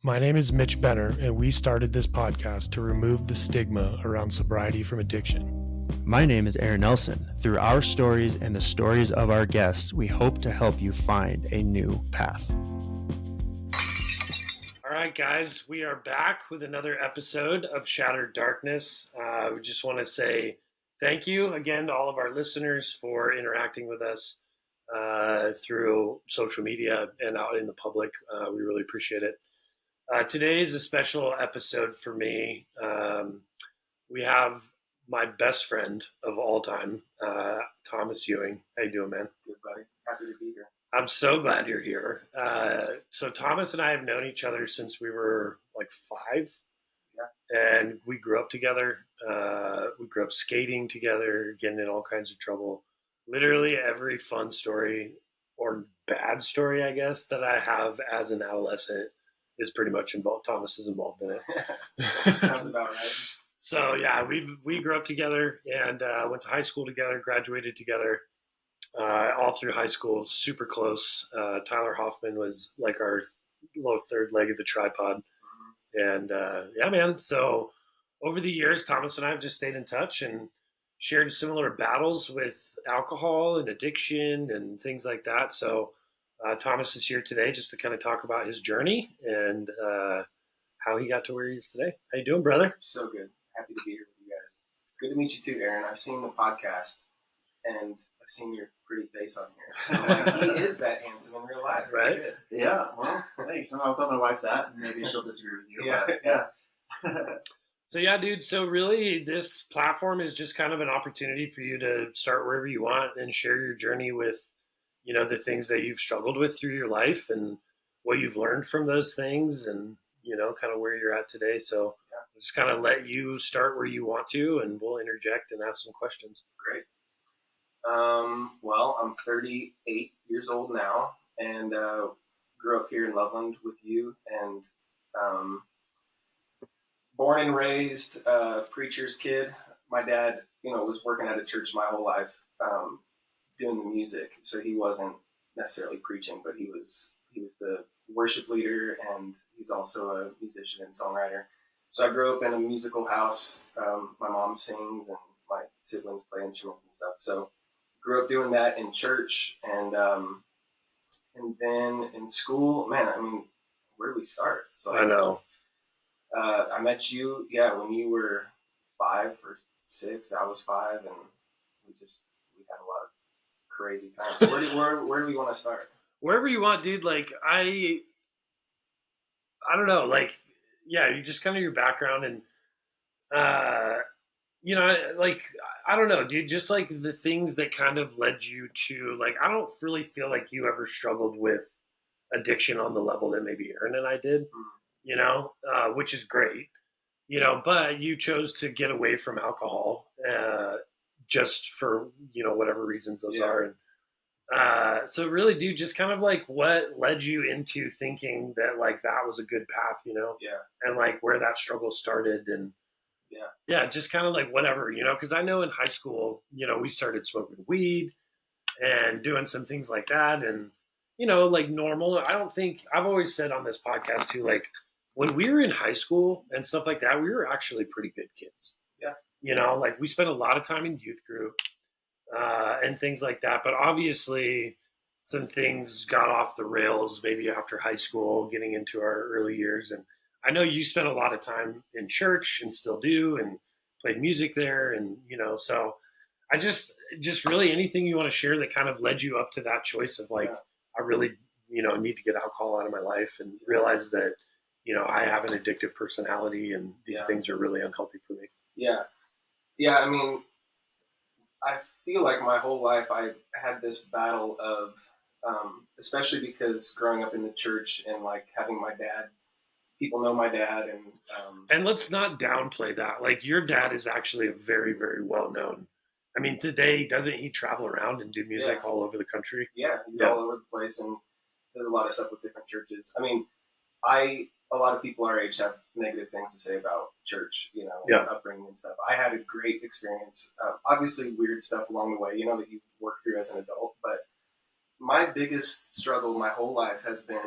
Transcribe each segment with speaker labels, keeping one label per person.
Speaker 1: My name is Mitch Benner, and we started this podcast to remove the stigma around sobriety from addiction.
Speaker 2: My name is Aaron Nelson. Through our stories and the stories of our guests, we hope to help you find a new path.
Speaker 1: All right, guys, we are back with another episode of Shattered Darkness. We just want to say thank you again to all of our listeners for interacting with us through social media and out in the public. We really appreciate it. Today is a special episode for me. We have my best friend of all time, Thomas Ewing. How you doing, man?
Speaker 3: Good, buddy. Happy to be here.
Speaker 1: I'm so glad you're here. So Thomas and I have known each other since we were like 5. Yeah. And we grew up together. We grew up skating together, getting in all kinds of trouble. Literally every fun story or bad story, I guess, that I have as an adolescent is pretty much involved. Thomas is involved in it.
Speaker 3: Sounds about right.
Speaker 1: So yeah, we grew up together and went to high school together, graduated together. All through high school, super close. Tyler Hoffman was like our low third leg of the tripod. And yeah, man. So over the years, Thomas and I have just stayed in touch and shared similar battles with alcohol and addiction and things like that. So Thomas is here today just to kind of talk about his journey and how he got to where he is today. How you doing, brother?
Speaker 3: So good. Happy to be here with you guys. Good to meet you too, Aaron. I've seen the podcast and I've seen your pretty face on here. I'm like, he is that handsome in real life.
Speaker 1: Right?
Speaker 3: Good.
Speaker 4: Yeah, well, thanks. I'll tell my wife that, and maybe she'll disagree with you.
Speaker 3: Yeah.
Speaker 4: But, yeah.
Speaker 1: So yeah, dude. So really, this platform is just kind of an opportunity for you to start wherever you want and share your journey with, you know, the things that you've struggled with through your life and what you've learned from those things and, you know, kind of where you're at today. So yeah, just kind of let you start where you want to, and we'll interject and ask some questions.
Speaker 3: Great. Well, I'm 38 years old now and grew up here in Loveland with you and born and raised preacher's kid. My dad, you know, was working at a church my whole life doing the music. So he wasn't necessarily preaching, but he was the worship leader and he's also a musician and songwriter. So I grew up in a musical house. My mom sings and my siblings play instruments and stuff. So grew up doing that in church and then in school, man, I mean, where do we start? So
Speaker 1: I know.
Speaker 3: I met you, when you were 5 or 6, I was 5, and we had a lot of crazy times. Where do we want to start?
Speaker 1: Wherever you want, dude. Like I don't know, like, yeah, you just kind of your background and, you know, like, I don't know, dude, just like the things that kind of led you to, like, I don't really feel like you ever struggled with addiction on the level that maybe Aaron and I did, you know, which is great, you know, but you chose to get away from alcohol, just for, you know, whatever reasons those are. And, so really, dude, just kind of like what led you into thinking that like that was a good path, you know?
Speaker 3: Yeah.
Speaker 1: And like where that struggle started and yeah, just kind of like whatever, you know, because I know in high school, you know, we started smoking weed and doing some things like that. And, you know, like normal, I don't think, I've always said on this podcast too, like when we were in high school and stuff like that, we were actually pretty good kids.
Speaker 3: Yeah.
Speaker 1: You know, like we spent a lot of time in youth group. And things like that. But obviously some things got off the rails maybe after high school, getting into our early years. And I know you spent a lot of time in church and still do and played music there. And, you know, so I just really anything you want to share that kind of led you up to that choice of like, I really, you know, need to get alcohol out of my life and realize that, you know, I have an addictive personality and these things are really unhealthy for me.
Speaker 3: Yeah. Yeah. I mean, I feel like my whole life I had this battle of, especially because growing up in the church and like having my dad, people know my dad
Speaker 1: and let's not downplay that. Like your dad is actually a very, very well known. I mean, today, doesn't he travel around and do music all over the country?
Speaker 3: Yeah, he's all over the place and does a lot of stuff with different churches. I mean, a lot of people our age have negative things to say about church, you know, upbringing and stuff. I had a great experience. Obviously weird stuff along the way, you know, that you work through as an adult. But my biggest struggle my whole life has been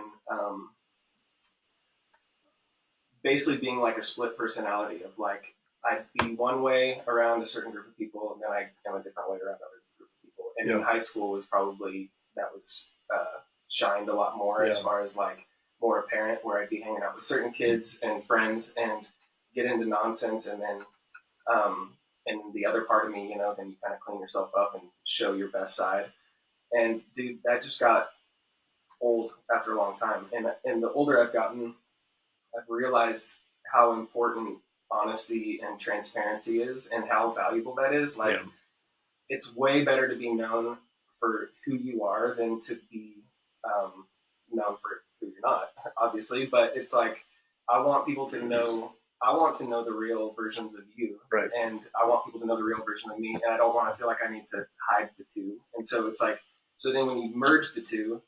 Speaker 3: basically being like a split personality of like, I'd be one way around a certain group of people, and then I am a different way around another group of people. And in high school was probably, that was shined a lot more as far as like more apparent, where I'd be hanging out with certain kids and friends and get into nonsense, and then and the other part of me, then you kind of clean yourself up and show your best side. And dude, that just got old after a long time. And the older I've gotten, I've realized how important honesty and transparency is, and how valuable that is. Like, it's way better to be known for who you are than to be known for who you're not, obviously. But it's like, I want people to know, I want to know the real versions of you.
Speaker 1: Right.
Speaker 3: And I want people to know the real version of me. And I don't want to feel like I need to hide the two. And so it's like, so then when you merge the two,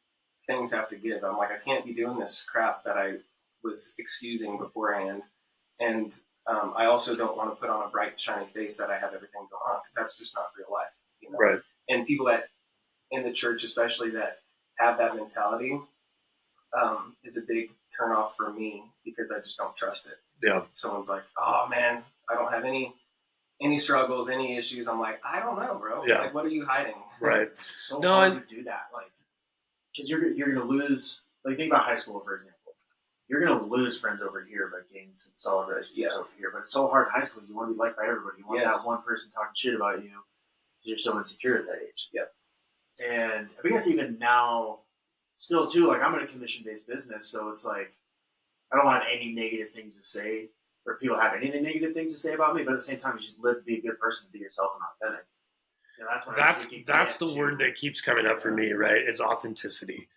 Speaker 3: things have to give. I'm like, I can't be doing this crap that I was excusing beforehand. And I also don't want to put on a bright, shiny face that I have everything going on, because that's just not real life.
Speaker 1: Right.
Speaker 3: And people that in the church, especially, that have that mentality, is a big turnoff for me, because I just don't trust it.
Speaker 1: Yeah.
Speaker 3: Someone's like, oh man, I don't have any struggles, any issues. I'm like, I don't know, bro.
Speaker 1: Yeah.
Speaker 3: Like, what are you hiding?
Speaker 1: Right.
Speaker 4: It's so hard to do that. Like, because you're going to lose, like, think about high school, for example. You're going to lose friends over here by gaining some solid relationships over here. But it's so hard in high school because you want to be liked by everybody. You want to have one person talking shit about you because you're so insecure at that age.
Speaker 3: Yep.
Speaker 4: And I guess even now, still too, like, I'm in a commission-based business, so it's like, I don't have any negative things to say, or people have any negative things to say about me, but at the same time, you should live to be a good person, be yourself and authentic.
Speaker 1: That's the word that keeps coming up for me, right? It's authenticity.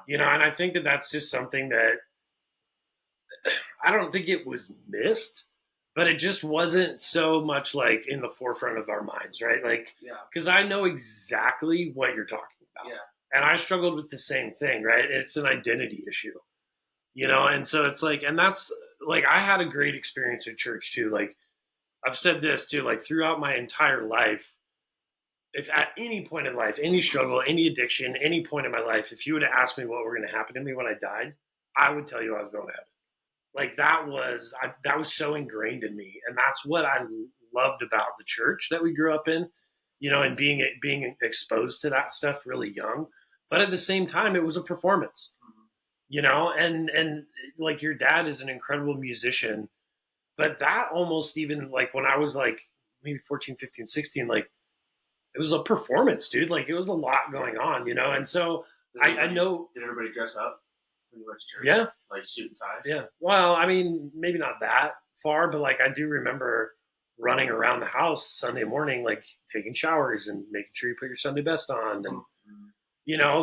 Speaker 4: Yeah.
Speaker 1: And I think that that's just something that, I don't think it was missed, but it just wasn't so much like in the forefront of our minds, right? Like, because I know exactly what you're talking about.
Speaker 3: Yeah.
Speaker 1: And I struggled with the same thing, right? It's an identity issue, and so it's like, and that's like, I had a great experience at church too. Like, I've said this too, like, throughout my entire life, if at any point in life, any struggle, any addiction, any point in my life, if you would have asked me what were going to happen to me when I died, I would tell you I was going to heaven. Like, that was so ingrained in me. And that's what I loved about the church that we grew up in, and being exposed to that stuff really young. But at the same time, it was a performance, and like, your dad is an incredible musician, but that almost, even like when I was like maybe 14, 15, 16, like, it was a performance, dude. Like, it was a lot going on, and so I know.
Speaker 4: Did everybody dress up when you went to church?
Speaker 1: Yeah.
Speaker 4: Like suit and tie?
Speaker 1: Yeah. Well, I mean, maybe not that far, but like, I do remember running around the house Sunday morning, like taking showers and making sure you put your Sunday best on. And,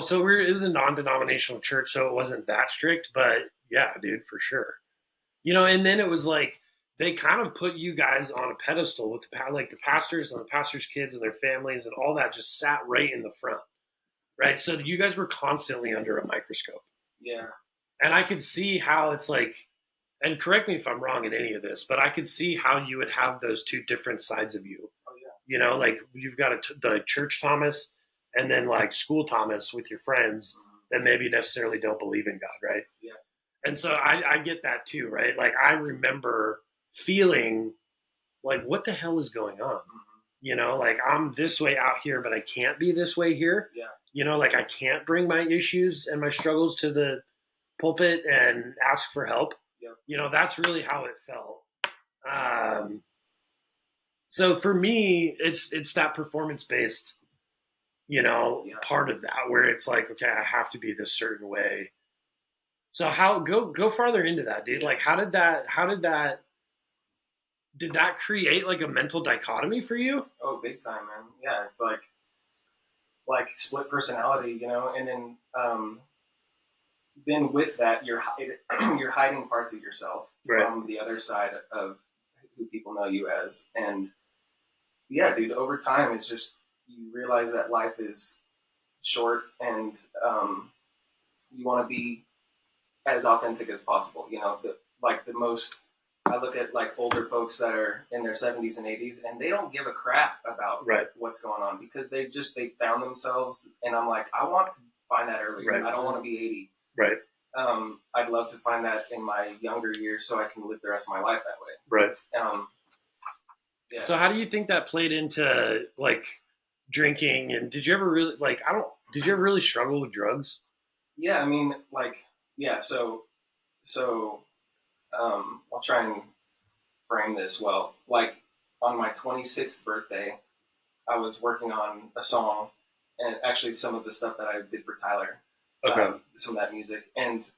Speaker 1: so it was a non-denominational church, so it wasn't that strict, but yeah, dude, for sure. And then it was like, they kind of put you guys on a pedestal with the pastors and the pastors' kids and their families and all that just sat right in the front, right? So you guys were constantly under a microscope.
Speaker 3: Yeah.
Speaker 1: And I could see how it's like, and correct me if I'm wrong in any of this, but I could see how you would have those two different sides of you.
Speaker 3: Oh, yeah.
Speaker 1: Like, you've got the church Thomas, and then like school Thomas with your friends that maybe necessarily don't believe in God, right?
Speaker 3: Yeah.
Speaker 1: And so I get that too, right? Like, I remember feeling like, what the hell is going on? Like, I'm this way out here, but I can't be this way here.
Speaker 3: Yeah.
Speaker 1: Like, I can't bring my issues and my struggles to the pulpit and ask for help.
Speaker 3: Yep.
Speaker 1: That's really how it felt. So for me, it's that performance-based, part of that, where it's like, okay, I have to be this certain way. So go farther into that, dude. Like, did that create like a mental dichotomy for you?
Speaker 3: Oh, big time, man. Yeah. It's like split personality, and then with that, you're hiding parts of yourself from the other side of who people know you as. And yeah, dude, over time, it's just, you realize that life is short, and you want to be as authentic as possible. I look at like older folks that are in their 70s and 80s, and they don't give a crap about what's going on, because they found themselves. And I'm like, I want to find that early.
Speaker 1: Right.
Speaker 3: I don't want to be 80.
Speaker 1: Right.
Speaker 3: I'd love to find that in my younger years so I can live the rest of my life that way.
Speaker 1: Right.
Speaker 3: Yeah.
Speaker 1: So how do you think that played into like drinking? And did you ever really did you ever really struggle with drugs?
Speaker 3: Yeah, I mean, like, yeah. So I'll try and frame this well. Like on my 26th birthday, I was working on a song, and actually some of the stuff that I did for Tyler,
Speaker 1: Okay.
Speaker 3: some of that music, and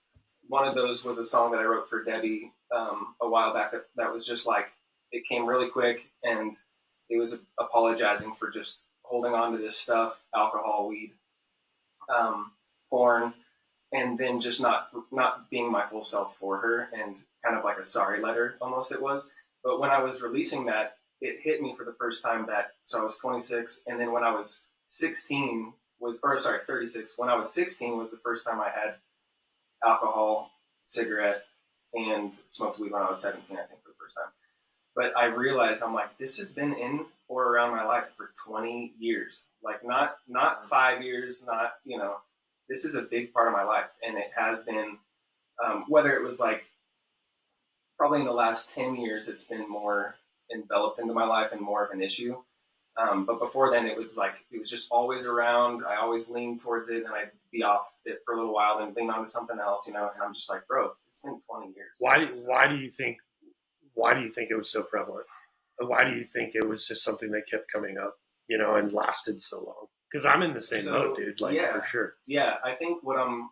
Speaker 3: one of those was a song that I wrote for Debbie a while back. That was just like it came really quick, and it was apologizing for just holding on to this stuff, alcohol, weed, porn, and then just not being my full self for her, and kind of like a sorry letter almost it was. But when I was releasing that, it hit me for the first time that so I was 26, and then when I was 16 was or sorry 36. When I was 16 was the first time I had alcohol, cigarette, and smoked weed when I was 17. I think for the first time. But I realized I'm like this has been in or around my life for 20 years. Like not 5 years, not this is a big part of my life, and it has been. Whether it was like probably in the last 10 years, it's been more enveloped into my life and more of an issue. But before then, it was just always around. I always leaned towards it, and I'd be off it for a little while, then lean on to something else, And I'm just like, bro, it's been 20 years.
Speaker 1: Why do you think it was so prevalent? Why do you think it was just something that kept coming up, and lasted so long? Because I'm in the same boat, dude. For sure.
Speaker 3: Yeah, I think what I'm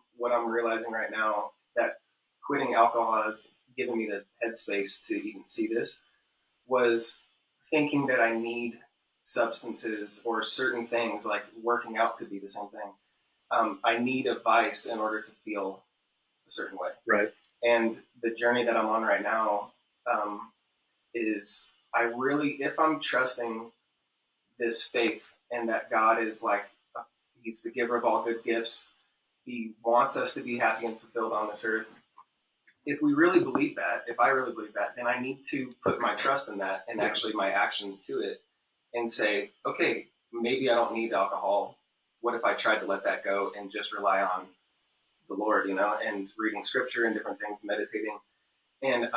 Speaker 3: realizing right now that quitting alcohol has given me the headspace to even see this was thinking that I need substances or certain things, like working out could be the same thing. I need a vice in order to feel a certain way.
Speaker 1: Right.
Speaker 3: And the journey that I'm on right now is I really, if I'm trusting this faith and that God is like, He's the giver of all good gifts. He wants us to be happy and fulfilled on this earth. If we really believe that, if I really believe that, then I need to put my trust in that and actually my actions to it and say, okay, maybe I don't need alcohol. What if I tried to let that go and just rely on the Lord, and reading scripture and different things, meditating. And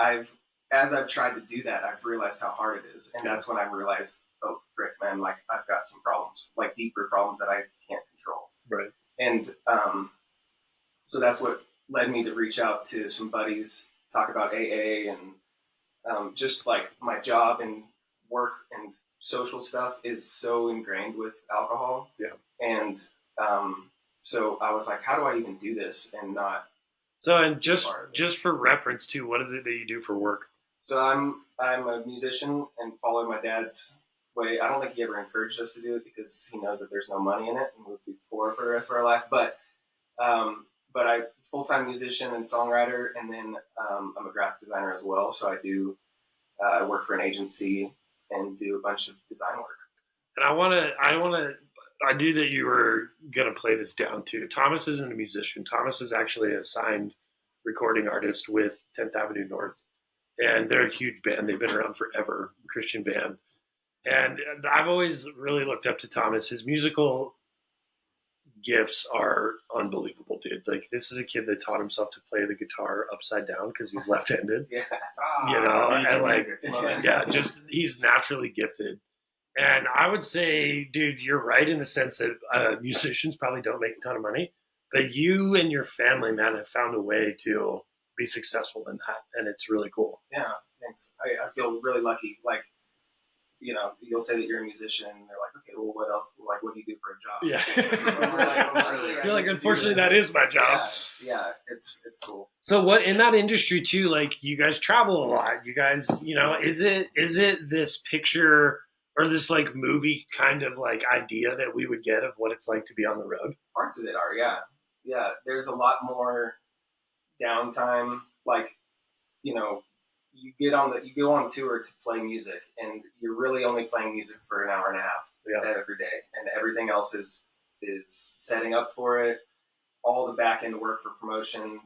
Speaker 3: as I've tried to do that, I've realized how hard it is. And that's when I realized, oh, frick, man, like I've got some problems, like deeper problems that I can't control.
Speaker 1: Right.
Speaker 3: And so that's what led me to reach out to some buddies, talk about AA, and just like my job and work and social stuff is so ingrained with alcohol.
Speaker 1: Yeah.
Speaker 3: And so I was like, how do I even do this and not?
Speaker 1: So, and just for reference too, what is it that you do for work?
Speaker 3: So I'm a musician and follow my dad's way. I don't think he ever encouraged us to do it because he knows that there's no money in it and we'll be poor for the rest of our life. But I full-time musician and songwriter, and then I'm a graphic designer as well. So I work for an agency and do a bunch of design work.
Speaker 1: And I knew that you were going to play this down too. Thomas isn't a musician. Thomas is actually a signed recording artist with 10th Avenue North. And they're a huge band. They've been around forever, Christian band. And I've always really looked up to Thomas. His musical gifts are unbelievable, dude. Like, this is a kid that taught himself to play the guitar upside down because he's left-handed.
Speaker 3: Yeah.
Speaker 1: He's naturally gifted. And I would say, dude, you're right in the sense that musicians probably don't make a ton of money, but you and your family, man, have found a way to be successful in that, and it's really cool.
Speaker 3: Yeah, thanks. I feel really lucky. Like, you'll say that you're a musician, and they're like, okay, well, what else? Like, what do you do for a
Speaker 1: job? Yeah. You're like, unfortunately, that is my job.
Speaker 3: Yeah, it's cool.
Speaker 1: So what in that industry too? Like, you guys travel a lot. You guys, is it this picture or this like movie kind of like idea that we would get of what it's like to be on the road?
Speaker 3: Parts of it are, yeah. There's a lot more downtime. Like, you go on tour to play music, and you're really only playing music for an hour and a half every day, and everything else is setting up for it. All the back end work for promotion.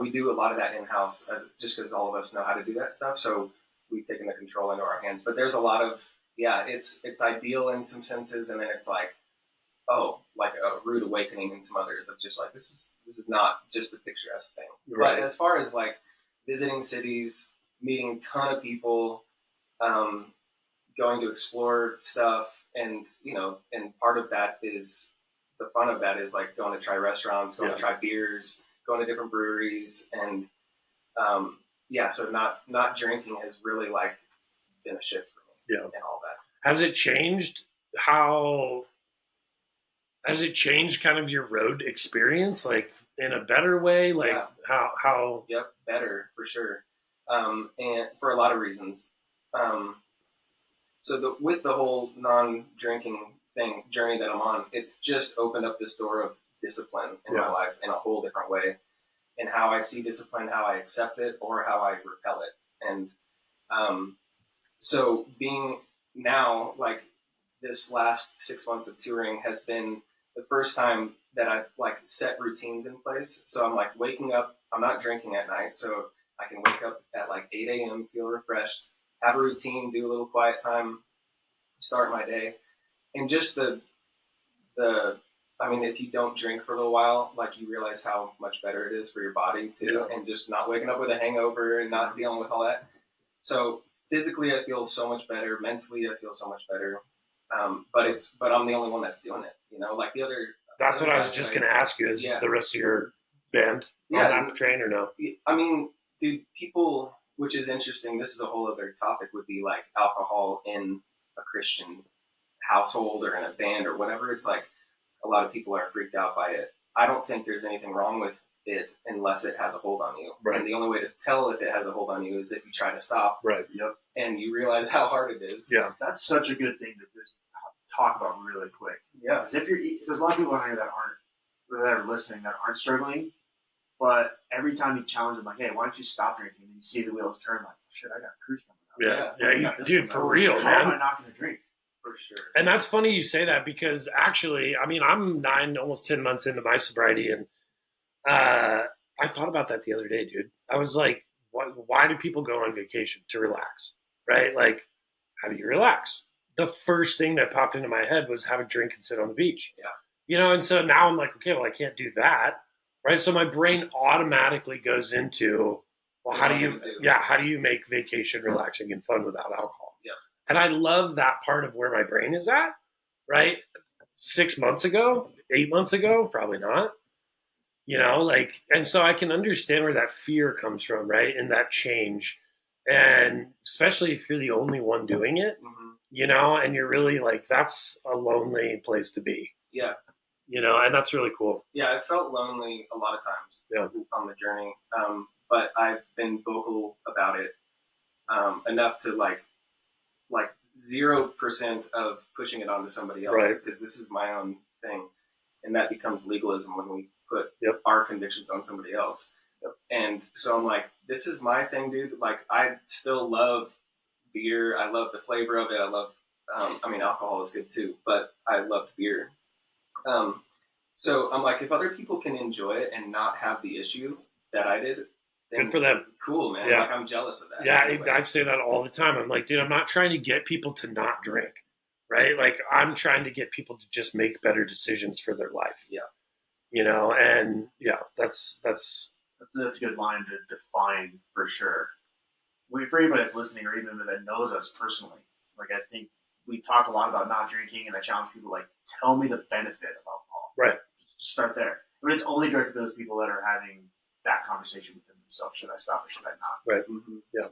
Speaker 3: We do a lot of that in house, just because all of us know how to do that stuff. So we've taken the control into our hands. But there's a lot of it's ideal in some senses, and then it's like, like a rude awakening in some others of just like, this is not just a picturesque thing.
Speaker 1: Right.
Speaker 3: But as far as like visiting cities, meeting a ton of people, going to explore stuff, and and part of that is the fun of that is like going to try restaurants, going to try beers, going to different breweries, and so not drinking has really like been a shift for me.
Speaker 1: Yeah.
Speaker 3: And all that.
Speaker 1: Has it changed how? Has it changed kind of your road experience, like in a better way? Like how?
Speaker 3: Yep, better for sure, and for a lot of reasons. So with the whole non-drinking journey that I'm on, it's just opened up this door of discipline in my life in a whole different way, and how I see discipline, how I accept it, or how I repel it. And so being now, like this last 6 months of touring has been the first time that I've like set routines in place. So I'm like waking up, I'm not drinking at night, so I can wake up at like 8 a.m., feel refreshed, have a routine, do a little quiet time, start my day. And just if you don't drink for a little while, like you realize how much better it is for your body too, and just not waking up with a hangover and not dealing with all that. So physically, I feel so much better. Mentally, I feel so much better. But I'm the only one that's doing it. Like the other.
Speaker 1: That's what I was just going to ask you. Is the rest of your band on that train or no?
Speaker 3: I mean, dude, people, which is interesting. This is a whole other topic. Would be like alcohol in a Christian household or in a band or whatever. It's like a lot of people are freaked out by it. I don't think there's anything wrong with it unless it has a hold on you.
Speaker 1: Right.
Speaker 3: And the only way to tell if it has a hold on you is if you try to stop.
Speaker 1: Right.
Speaker 4: Yep.
Speaker 3: And you realize how hard it is.
Speaker 1: Yeah.
Speaker 4: That's such a good thing to just talk about really quick.
Speaker 3: Yeah.
Speaker 4: Because there's a lot of people out here that are listening that aren't struggling, but every time you challenge them, like, hey, why don't you stop drinking? And you see the wheels turn, like, shit, I got a cruise coming up.
Speaker 1: Yeah. Dude, for real, man.
Speaker 4: How am I not going to drink?
Speaker 3: For sure.
Speaker 1: And that's funny you say that because actually, I mean, I'm 9, almost 10 months into my sobriety, and I thought about that the other day, dude. I was like, why do people go on vacation? To relax, right? Like, how do you relax? The first thing that popped into my head was have a drink and sit on the beach.
Speaker 3: Yeah.
Speaker 1: And so now I'm like, okay, well, I can't do that, right? So my brain automatically goes into, well, how do you make vacation relaxing and fun without alcohol?
Speaker 3: Yeah.
Speaker 1: And I love that part of where my brain is at, right? 6 months ago, 8 months ago, probably not. And so I can understand where that fear comes from, right? And that change. And especially if you're the only one doing it, and you're really like, that's a lonely place to be.
Speaker 3: Yeah.
Speaker 1: And that's really cool.
Speaker 3: Yeah, I felt lonely a lot of times on the journey. But I've been vocal about it enough to like 0% of pushing it onto somebody else, because this is my own thing. And that becomes legalism when we put our convictions on somebody else. And so I'm like, this is my thing, dude. Like, I still love beer. I love the flavor of it. I love, alcohol is good too, but I loved beer. So I'm like, if other people can enjoy it and not have the issue that I did, then
Speaker 1: good for them.
Speaker 3: Cool, man.
Speaker 1: Yeah.
Speaker 3: Like, I'm jealous of that.
Speaker 1: Yeah,
Speaker 3: anyway.
Speaker 1: I say that all the time. I'm like, dude, I'm not trying to get people to not drink, right? Like, I'm trying to get people to just make better decisions for their life.
Speaker 3: Yeah.
Speaker 1: And that's
Speaker 4: a good line to define for sure. For anybody that's listening or even that knows us personally, like, I think we talk a lot about not drinking, and I challenge people, like, tell me the benefit of alcohol.
Speaker 1: Right.
Speaker 4: Just start there. But it's only directed to those people that are having that conversation with themselves. Should I stop or should I not?
Speaker 1: Right. Mm-hmm. Yeah.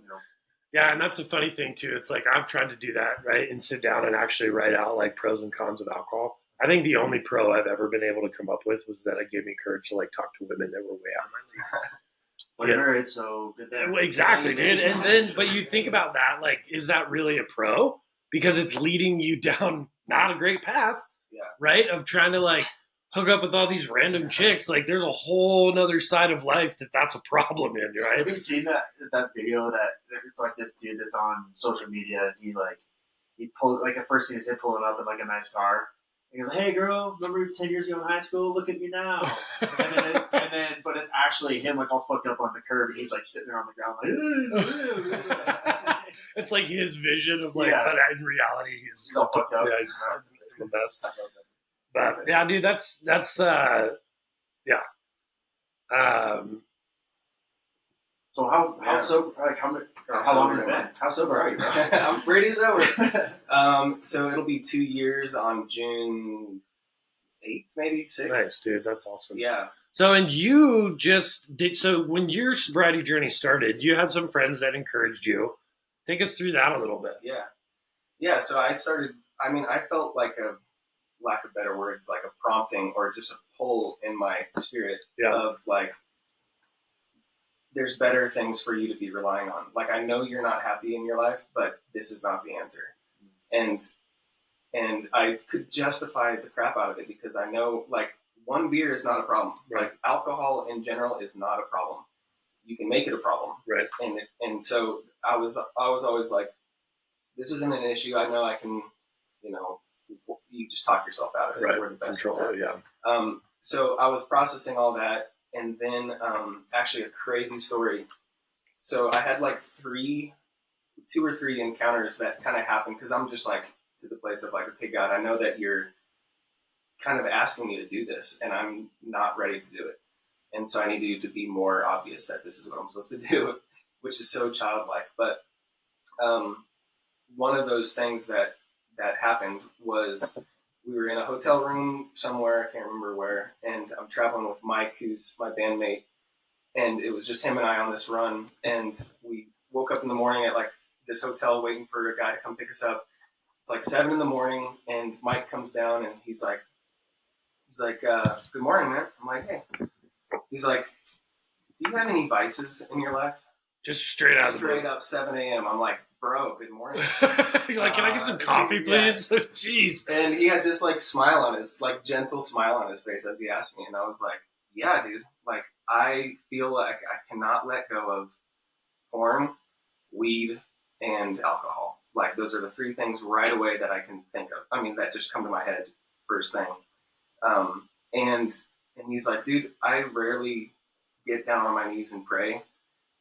Speaker 1: Yeah, and that's the funny thing too. It's like I've tried to do that, right, and sit down and actually write out like pros and cons of alcohol. I think the only pro I've ever been able to come up with was that it gave me courage to like talk to women that were way out of my league.
Speaker 4: Well, you're married, so good there.
Speaker 1: Exactly, dude. And then, but you think about that, like, is that really a pro? Because it's leading you down not a great path, right? Of trying to like hook up with all these random chicks. Like, there's a whole nother side of life that's a problem in, right?
Speaker 4: Have you seen that video that it's like this dude that's on social media, and he pulled, like, the first thing is him pulling up in like a nice car. He goes, "Hey girl, remember 10 years ago in high school? Look at me now." But it's actually him, like, all fucked up on the curb, and he's like sitting there on the ground, like.
Speaker 1: It's like his vision of like, but in reality, he's
Speaker 4: all fucked up.
Speaker 1: Yeah, he's the best. But yeah, dude, that's yeah.
Speaker 4: So how sober? Like how long has it been? How sober are you, bro?
Speaker 3: I'm pretty sober. So it'll be 2 years on June 8th, maybe 6th.
Speaker 1: Nice, dude. That's awesome.
Speaker 3: Yeah.
Speaker 1: So, and you just did, so when your sobriety journey started, you had some friends that encouraged you. Take us through that a little bit.
Speaker 3: Yeah. Yeah. So I started, I felt like lack of better words, like a prompting or just a pull in my spirit of like, there's better things for you to be relying on. Like, I know you're not happy in your life, but this is not the answer. And I could justify the crap out of it because I know, like, one beer is not a problem.
Speaker 1: Right.
Speaker 3: Like, alcohol in general is not a problem. You can make it a problem.
Speaker 1: Right.
Speaker 3: And so I was always like, this isn't an issue. I know I can, you just talk yourself out of it.
Speaker 1: Right.
Speaker 3: We're the best
Speaker 1: Control
Speaker 3: at
Speaker 1: it,
Speaker 3: that.
Speaker 1: yeah.
Speaker 3: So I was processing all that, and then actually a crazy story. So I had like 2 or 3 encounters that kind of happened because I'm just like to the place of like, okay, God, I know that you're kind of asking me to do this, and I'm not ready to do it. And so I need you to be more obvious that this is what I'm supposed to do, which is so childlike. But one of those things that happened was we were in a hotel room somewhere, I can't remember where, and I'm traveling with Mike, who's my bandmate, and it was just him and I on this run. And we woke up in the morning at like this hotel waiting for a guy to come pick us up. It's like 7 a.m, and Mike comes down and he's like, good morning, man. I'm like, hey. He's like, do you have any vices in your life?
Speaker 1: Just straight
Speaker 3: up 7 a.m. I'm like, bro, good morning.
Speaker 1: You're like, can I get some coffee, please? Yeah. Jeez.
Speaker 3: And he had this like smile on his, like gentle smile on his face as he asked me. And I was like, yeah, dude, like I feel like I cannot let go of porn, weed, and alcohol. Like those are the 3 things right away that I can think of. I mean, that just come to my head first thing. And he's like, dude, I rarely get down on my knees and pray.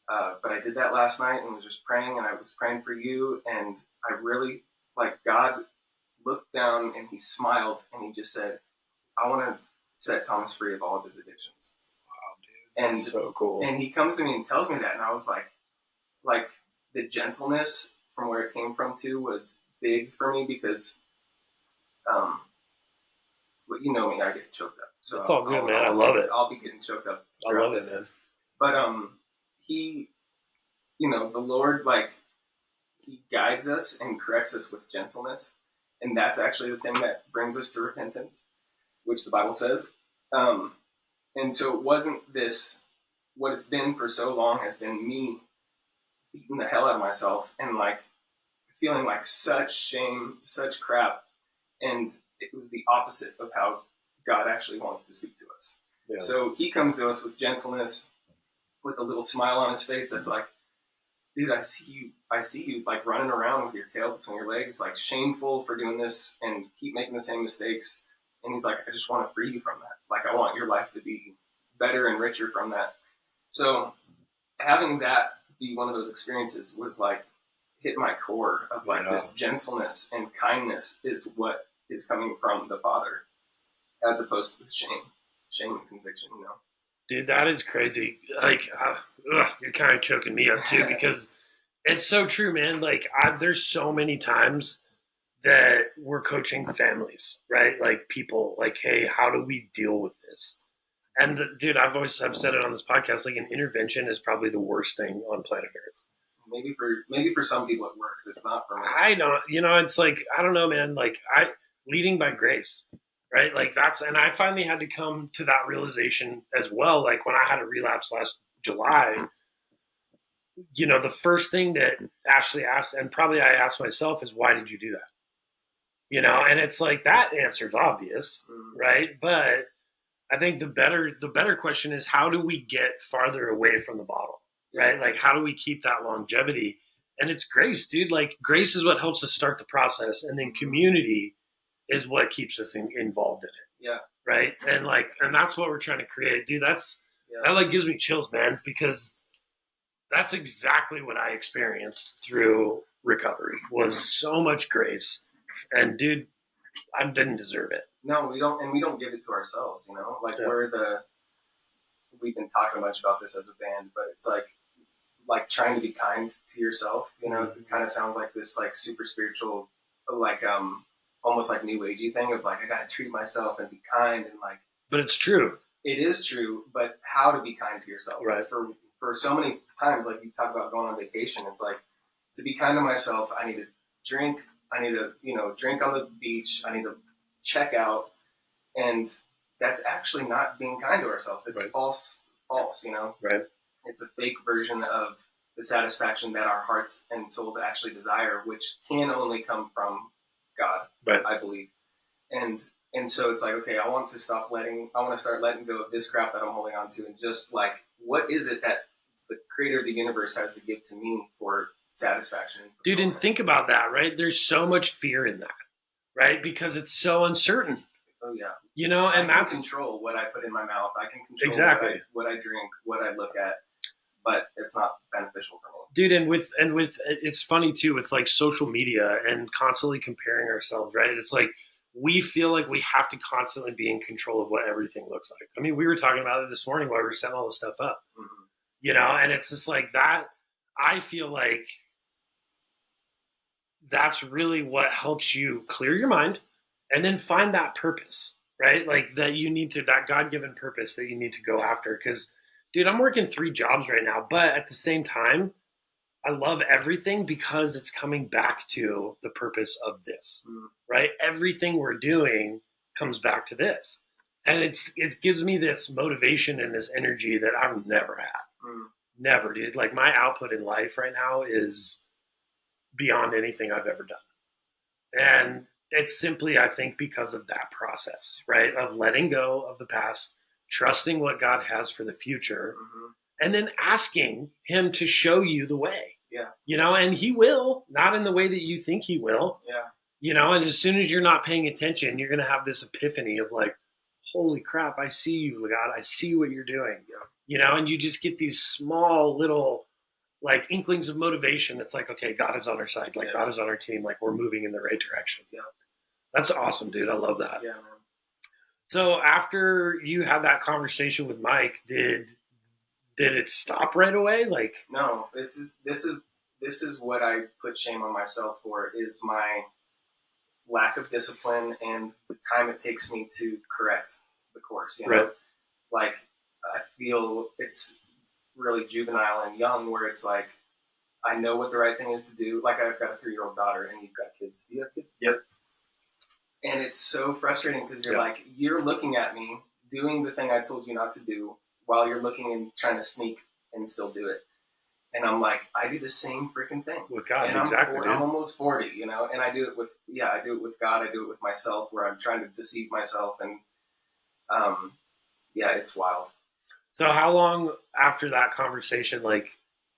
Speaker 3: But I did that last night and was just praying, and I was praying for you. And I really, like, God looked down and he smiled and he just said, I want to set Thomas free of all of his addictions.
Speaker 1: Wow, dude. That's so cool.
Speaker 3: And he comes to me and tells me that. And I was like the gentleness from where it came from too was big for me because, well, you know me, I get choked up. So
Speaker 1: it's all good, man. I love it.
Speaker 3: I'll be getting choked up.
Speaker 1: I love it, man.
Speaker 3: But he, the Lord, like, he guides us and corrects us with gentleness. And that's actually the thing that brings us to repentance, which the Bible says. And so it wasn't this, what it's been for so long has been me beating the hell out of myself and like feeling like such shame, such crap. And it was the opposite of how God actually wants to speak to us. Yeah. So he comes to us with gentleness, with a little smile on his face that's like, dude, I see you like running around with your tail between your legs, like shameful for doing this and keep making the same mistakes. And he's like, I just want to free you from that. Like, I want your life to be better and richer from that. So having that be one of those experiences was like hit my core of like this gentleness and kindness is what is coming from the Father as opposed to the shame and conviction,
Speaker 1: Dude, that is crazy. Like, you're kind of choking me up too because it's so true, man. Like, there's so many times that we're coaching families, right? Like people, like, hey, how do we deal with this? And dude, I've said it on this podcast. Like, an intervention is probably the worst thing on planet Earth.
Speaker 3: Maybe for some people it works. It's not for me.
Speaker 1: I don't. It's like I don't know, man. Like leading by grace. Right? Like and I finally had to come to that realization as well. Like when I had a relapse last July, the first thing that Ashley asked, and probably I asked myself, is why did you do that? And it's like that answer's obvious, right? But I think the better question is how do we get farther away from the bottle, right? Like how do we keep that longevity? And it's grace, dude. Like grace is what helps us start the process, and then community is what keeps us involved in it.
Speaker 3: Yeah.
Speaker 1: Right. And that's what we're trying to create, dude. That like gives me chills, man, because that's exactly what I experienced through recovery was so much grace. And dude, I didn't deserve it.
Speaker 3: No, we don't, and we don't give it to ourselves. Like we've been talking much about this as a band, but it's like trying to be kind to yourself.
Speaker 1: Mm-hmm.
Speaker 3: It kind of sounds like this like super spiritual, like almost like new agey thing of like I gotta treat myself and be kind and like.
Speaker 1: But it's true.
Speaker 3: It is true, but how to be kind to yourself?
Speaker 1: Right.
Speaker 3: For so many times, like you talk about going on vacation, it's like to be kind to myself. I need to drink. I need to drink on the beach. I need to check out, and that's actually not being kind to ourselves. It's
Speaker 1: right.
Speaker 3: false.
Speaker 1: Right.
Speaker 3: It's a fake version of the satisfaction that our hearts and souls actually desire, which can only come from God,
Speaker 1: right.
Speaker 3: I believe. And so it's like, okay, I want to start letting go of this crap that I'm holding on to, and just like, what is it that the creator of the universe has to give to me for satisfaction?
Speaker 1: Dude, and think about that, right? There's so much fear in that, right? Because it's so uncertain.
Speaker 3: Oh yeah.
Speaker 1: And
Speaker 3: I can control what I put in my mouth. I can control
Speaker 1: exactly
Speaker 3: what I drink, what I look at, but it's not beneficial for me.
Speaker 1: Dude, and with it's funny too with like social media and constantly comparing ourselves, right? It's like we feel like we have to constantly be in control of what everything looks like. I mean, we were talking about it this morning while we were setting all this stuff up.
Speaker 3: Mm-hmm.
Speaker 1: And it's just like that. I feel like that's really what helps you clear your mind and then find that purpose, right? Like that God-given purpose that you need to go after. Because, dude, I'm working 3 jobs right now, but at the same time, I love everything because it's coming back to the purpose of this, right? Everything we're doing comes back to this. And it gives me this motivation and this energy that I've never had. Never, dude. Like my output in life right now is beyond anything I've ever done. And it's simply, I think, because of that process, right? Of letting go of the past, trusting what God has for the future, and then asking him to show you the way.
Speaker 3: Yeah.
Speaker 1: And he will, not in the way that you think he will.
Speaker 3: Yeah.
Speaker 1: And as soon as you're not paying attention, you're going to have this epiphany of like, holy crap, I see you, God. I see what you're doing. And you just get these small little like inklings of motivation. That's like, okay, God is on our side. Like God is on our team. Like we're moving in the right direction.
Speaker 3: Yeah.
Speaker 1: That's awesome, dude. I love that.
Speaker 3: Yeah, man.
Speaker 1: So after you had that conversation with Mike, did it stop right away? Like,
Speaker 3: no, this is what I put shame on myself for, is my lack of discipline and the time it takes me to correct the course.
Speaker 1: Right.
Speaker 3: Like I feel it's really juvenile and young, where it's like I know what the right thing is to do. Like I've got a 3-year-old daughter, and you've got kids. Do you have kids?
Speaker 1: Yep.
Speaker 3: And it's so frustrating because you're like, you're looking at me doing the thing I told you not to do while you're looking and trying to sneak and still do it. And I'm like, I do the same freaking thing
Speaker 1: with God.
Speaker 3: And
Speaker 1: exactly.
Speaker 3: I'm almost 40, and I do it with God. I do it with myself, where I'm trying to deceive myself. And it's wild.
Speaker 1: So how long after that conversation, like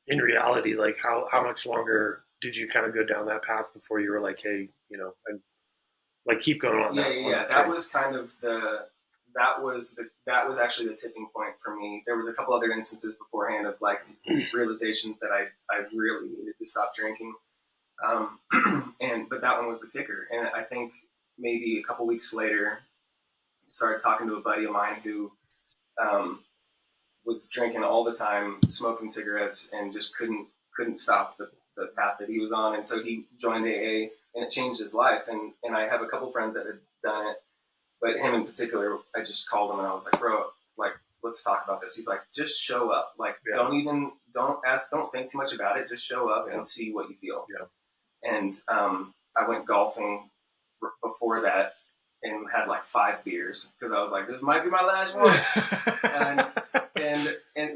Speaker 1: in reality, like how much longer did you kind of go down that path before you were like, hey, and like keep going on?
Speaker 3: That was kind of that was actually the tipping point for me. There was a couple other instances beforehand of like realizations that I really needed to stop drinking. But that one was the kicker. And I think maybe a couple weeks later, I started talking to a buddy of mine who was drinking all the time, smoking cigarettes, and just couldn't stop the path that he was on. And so he joined AA, and it changed his life. And I have a couple friends that had done it, but him in particular, I just called him and I was like, bro, like, let's talk about this. He's like, just show up. Like, don't think too much about it. Just show up and see what you feel.
Speaker 1: Yeah.
Speaker 3: And I went golfing before that and had like 5 beers because I was like, this might be my last one.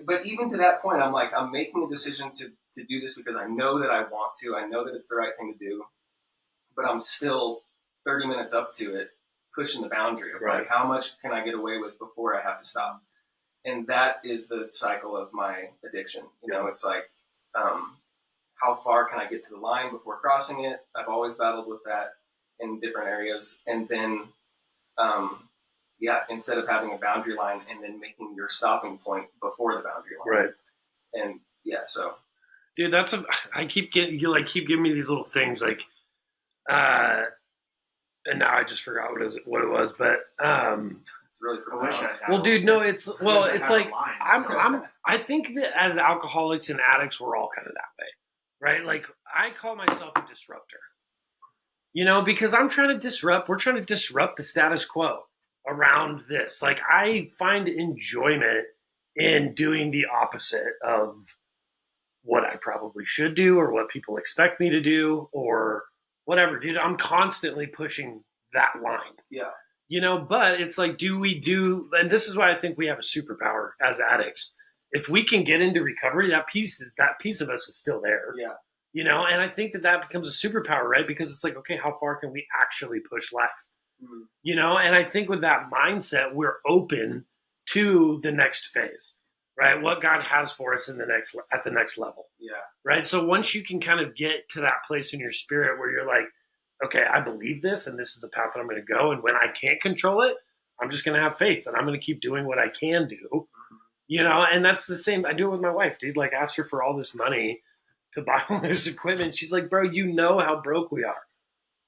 Speaker 3: But even to that point, I'm like, I'm making a decision to do this because I know that I want to. I know that it's the right thing to do. But I'm still 30 minutes up to it, pushing the boundary of like, how much can I get away with before I have to stop? And that is the cycle of my addiction. It's like, how far can I get to the line before crossing it? I've always battled with that in different areas. And then, instead of having a boundary line and then making your stopping point before the boundary line.
Speaker 1: Right.
Speaker 3: And so.
Speaker 1: Dude, I keep giving me these little things like, and now I just forgot what it was. But
Speaker 3: It's really
Speaker 4: I wish I
Speaker 3: profound.
Speaker 4: had.
Speaker 1: well, dude, no, it's
Speaker 4: had
Speaker 1: like
Speaker 4: a line.
Speaker 1: I think that as alcoholics and addicts, we're all kind of that way, right? Like I call myself a disruptor, because I'm trying to disrupt. We're trying to disrupt the status quo around this. Like I find enjoyment in doing the opposite of what I probably should do or what people expect me to do or whatever, dude. I'm constantly pushing that line.
Speaker 3: Yeah.
Speaker 1: But it's like, and this is why I think we have a superpower as addicts. If we can get into recovery, that piece of us is still there.
Speaker 3: Yeah.
Speaker 1: And I think that becomes a superpower, right? Because it's like, okay, how far can we actually push life?
Speaker 3: Mm-hmm.
Speaker 1: And I think with that mindset, we're open to the next phase, right? What God has for us at the next level.
Speaker 3: Yeah.
Speaker 1: Right. So once you can kind of get to that place in your spirit where you're like, okay, I believe this and this is the path that I'm going to go. And when I can't control it, I'm just going to have faith and I'm going to keep doing what I can do, and that's the same. I do it with my wife, dude. Like ask her for all this money to buy all this equipment. She's like, bro, how broke we are.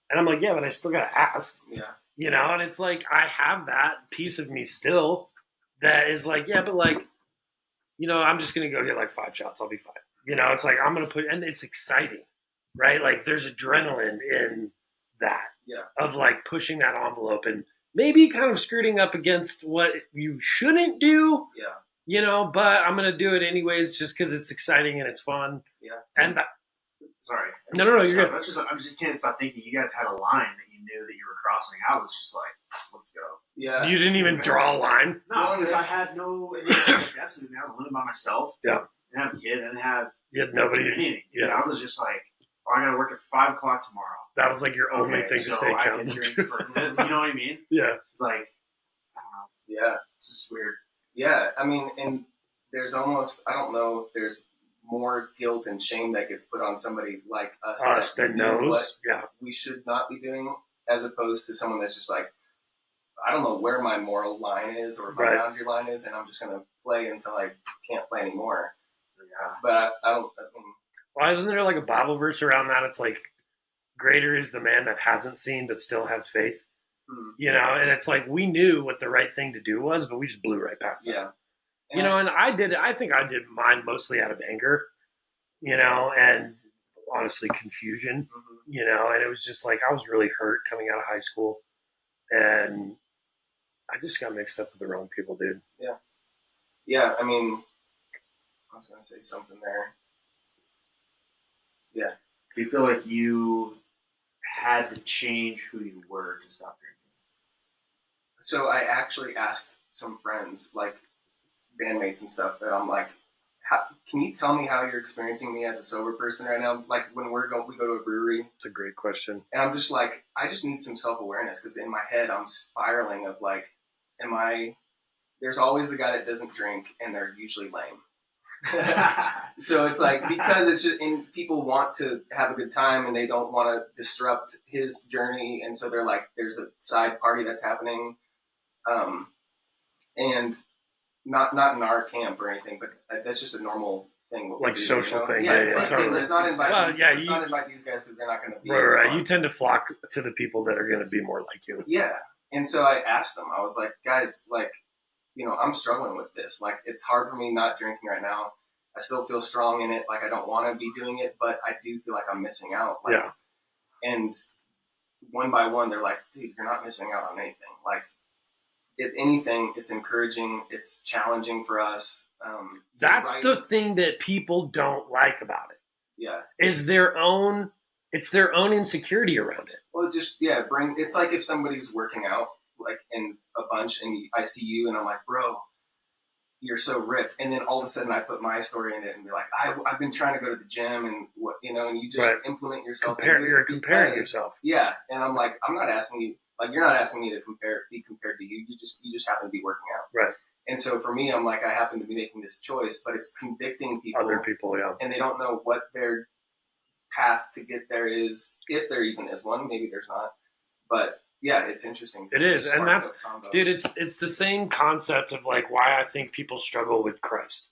Speaker 1: And I'm like, yeah, but I still got to ask, and it's like, I have that piece of me still that is like, yeah, but like, I'm just going to go get like 5 shots. I'll be fine. It's like, I'm going to and it's exciting, right? Like there's adrenaline in that of like pushing that envelope and maybe kind of skirting up against what you shouldn't do, but I'm going to do it anyways, just cause it's exciting and it's fun.
Speaker 3: Yeah.
Speaker 1: And
Speaker 4: sorry.
Speaker 1: No, you're good.
Speaker 4: I'm just can't stop thinking you guys had a line that you knew that you were crossing. I was just like, let's go.
Speaker 3: Yeah.
Speaker 1: You didn't even draw a line?
Speaker 4: No, because I had no depths. I was living by myself.
Speaker 1: Yeah.
Speaker 4: I didn't have a kid. I didn't have
Speaker 1: nobody.
Speaker 4: Anything.
Speaker 1: Yeah.
Speaker 4: I was just like, I got to work at 5 o'clock tomorrow.
Speaker 1: That was like your only thing to stay accountable to.
Speaker 4: For this, you know what I mean?
Speaker 1: Yeah.
Speaker 4: It's like, I don't know.
Speaker 3: Yeah.
Speaker 4: It's just weird.
Speaker 3: Yeah. I mean, and there's almost, I don't know if there's more guilt and shame that gets put on somebody like us
Speaker 1: that knows what
Speaker 3: we should not be doing, as opposed to someone that's just like, I don't know where my moral line is or my boundary line is, and I'm just going to play until I can't play anymore.
Speaker 4: Yeah.
Speaker 3: But I don't.
Speaker 1: Well, isn't there like a Bible verse around that? It's like, greater is the man that hasn't seen but still has faith. And it's like we knew what the right thing to do was, but we just blew right past that.
Speaker 3: Yeah.
Speaker 1: And I think I did mine mostly out of anger, and honestly confusion, and it was just like I was really hurt coming out of high school and I just got mixed up with the wrong people, dude.
Speaker 3: Yeah. Yeah, I mean, I was going to say something there. Yeah.
Speaker 4: Do you feel like you had to change who you were to stop drinking?
Speaker 3: So I actually asked some friends, like bandmates and stuff, that I'm like, can you tell me how you're experiencing me as a sober person right now? Like when we go to a brewery.
Speaker 1: It's a great question.
Speaker 3: And I'm just like, I just need some self-awareness because in my head I'm spiraling of like, there's always the guy that doesn't drink and they're usually lame. So it's like, because it's just, and people want to have a good time and they don't want to disrupt his journey. And so they're like, there's a side party that's happening. And not in our camp or anything, but that's just a normal thing.
Speaker 1: Like social thing.
Speaker 3: Yeah,
Speaker 1: totally.
Speaker 3: Let's not invite these guys because they're not going to be
Speaker 1: right. You tend to flock to the people that are going to be more like you.
Speaker 3: Yeah. And so I asked them, I was like, guys, like, I'm struggling with this. Like, it's hard for me not drinking right now. I still feel strong in it. Like, I don't want to be doing it, but I do feel like I'm missing out. Like, and one by one, they're like, dude, you're not missing out on anything. Like, if anything, it's encouraging. It's challenging for us.
Speaker 1: That's the thing that people don't like about it.
Speaker 3: Yeah.
Speaker 1: Is their own insecurity around it.
Speaker 3: Well, it's like if somebody's working out, like in a bunch, and I see you, and I'm like, bro, you're so ripped. And then all of a sudden I put my story in it and be like, I've been trying to go to the gym and what, and you just implement yourself.
Speaker 1: You're comparing yourself.
Speaker 3: Yeah. And I'm like, I'm not asking you, like, you're not asking me to be compared to you. You just happen to be working out.
Speaker 1: Right.
Speaker 3: And so for me, I'm like, I happen to be making this choice, but it's convicting people.
Speaker 1: Other people, yeah.
Speaker 3: And they don't know what their path to get there is, if there even is one. Maybe there's not. But yeah, it's interesting.
Speaker 1: It is. And that's, dude, it's the same concept of like why I think people struggle with Christ,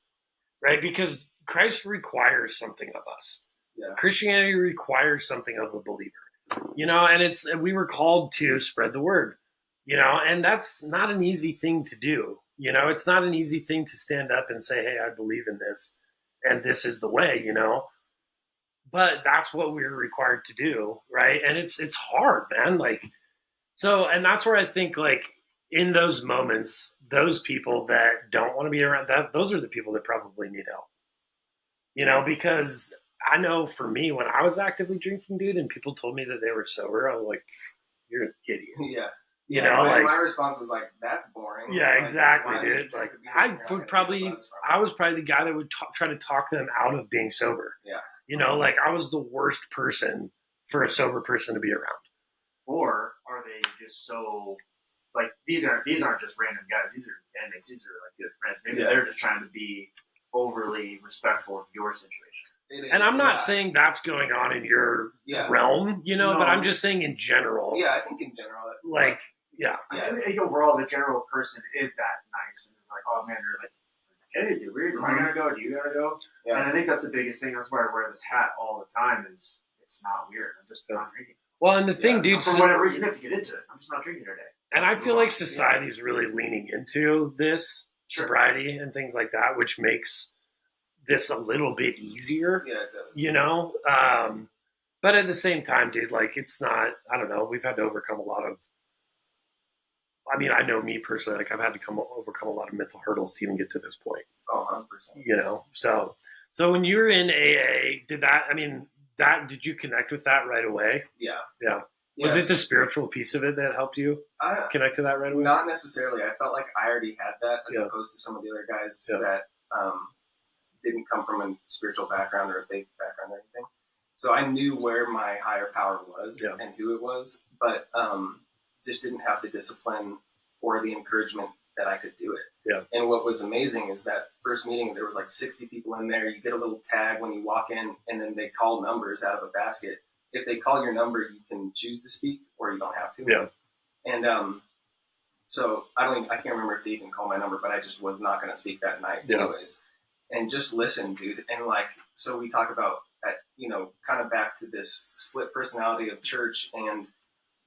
Speaker 1: right? Because Christ requires something of us.
Speaker 3: Yeah.
Speaker 1: Christianity requires something of the believer. And we were called to spread the word, and that's not an easy thing to do. It's not an easy thing to stand up and say, hey, I believe in this and this is the way, but that's what we're required to do. Right. And it's hard, man. And that's where I think in those moments, those people that don't want to be around those are the people that probably need help, because I know for me, when I was actively drinking, dude, and people told me that they were sober, I was like, you're an idiot.
Speaker 3: Yeah. My response was that's boring.
Speaker 1: Yeah, exactly, dude. I was probably the guy that would try to talk them out of being sober.
Speaker 3: Yeah.
Speaker 1: I was the worst person for a sober person to be around.
Speaker 4: Or are they just so these aren't just random guys? These are inmates. These are good friends. Maybe they're just trying to be overly respectful of your situation.
Speaker 1: And I'm not saying that's going on in your realm, no. But I'm just saying in general.
Speaker 3: Yeah, I think in general.
Speaker 4: I think overall the general person is that nice. And it's oh man, they're hey, dude, am I gonna go? Do you gotta go? Yeah. And I think that's the biggest thing. That's why I wear this hat all the time. Is it's not weird. I'm just not drinking.
Speaker 1: Well, and the thing, dude,
Speaker 4: for whatever reason, if you get into it, I'm just not drinking today.
Speaker 1: And I feel like society is really leaning into this sobriety and things like that, which makes this a little bit easier.
Speaker 3: Yeah, it does.
Speaker 1: But at the same time, dude, it's not. I don't know. We've had to overcome a lot of. I mean, I know me personally. I've had to overcome a lot of mental hurdles to even get to this point.
Speaker 3: Oh, 100%.
Speaker 1: So when you were in AA, did you connect with that right away?
Speaker 3: Yeah.
Speaker 1: Yeah. Was it the spiritual piece of it that helped you connect to that right away?
Speaker 3: Not necessarily. I felt like I already had that as opposed to some of the other guys that didn't come from a spiritual background or a faith background or anything. So I knew where my higher power was and who it was, but just didn't have the discipline or the encouragement that I could do it.
Speaker 1: Yeah.
Speaker 3: And what was amazing is that first meeting, there was 60 people in there. You get a little tag when you walk in, and then they call numbers out of a basket. If they call your number, you can choose to speak or you don't have to.
Speaker 1: Yeah.
Speaker 3: And so I can't remember if they even called my number, but I just was not going to speak that night anyways. And just listen, dude. And so we talk about that, kind of back to this split personality of church and,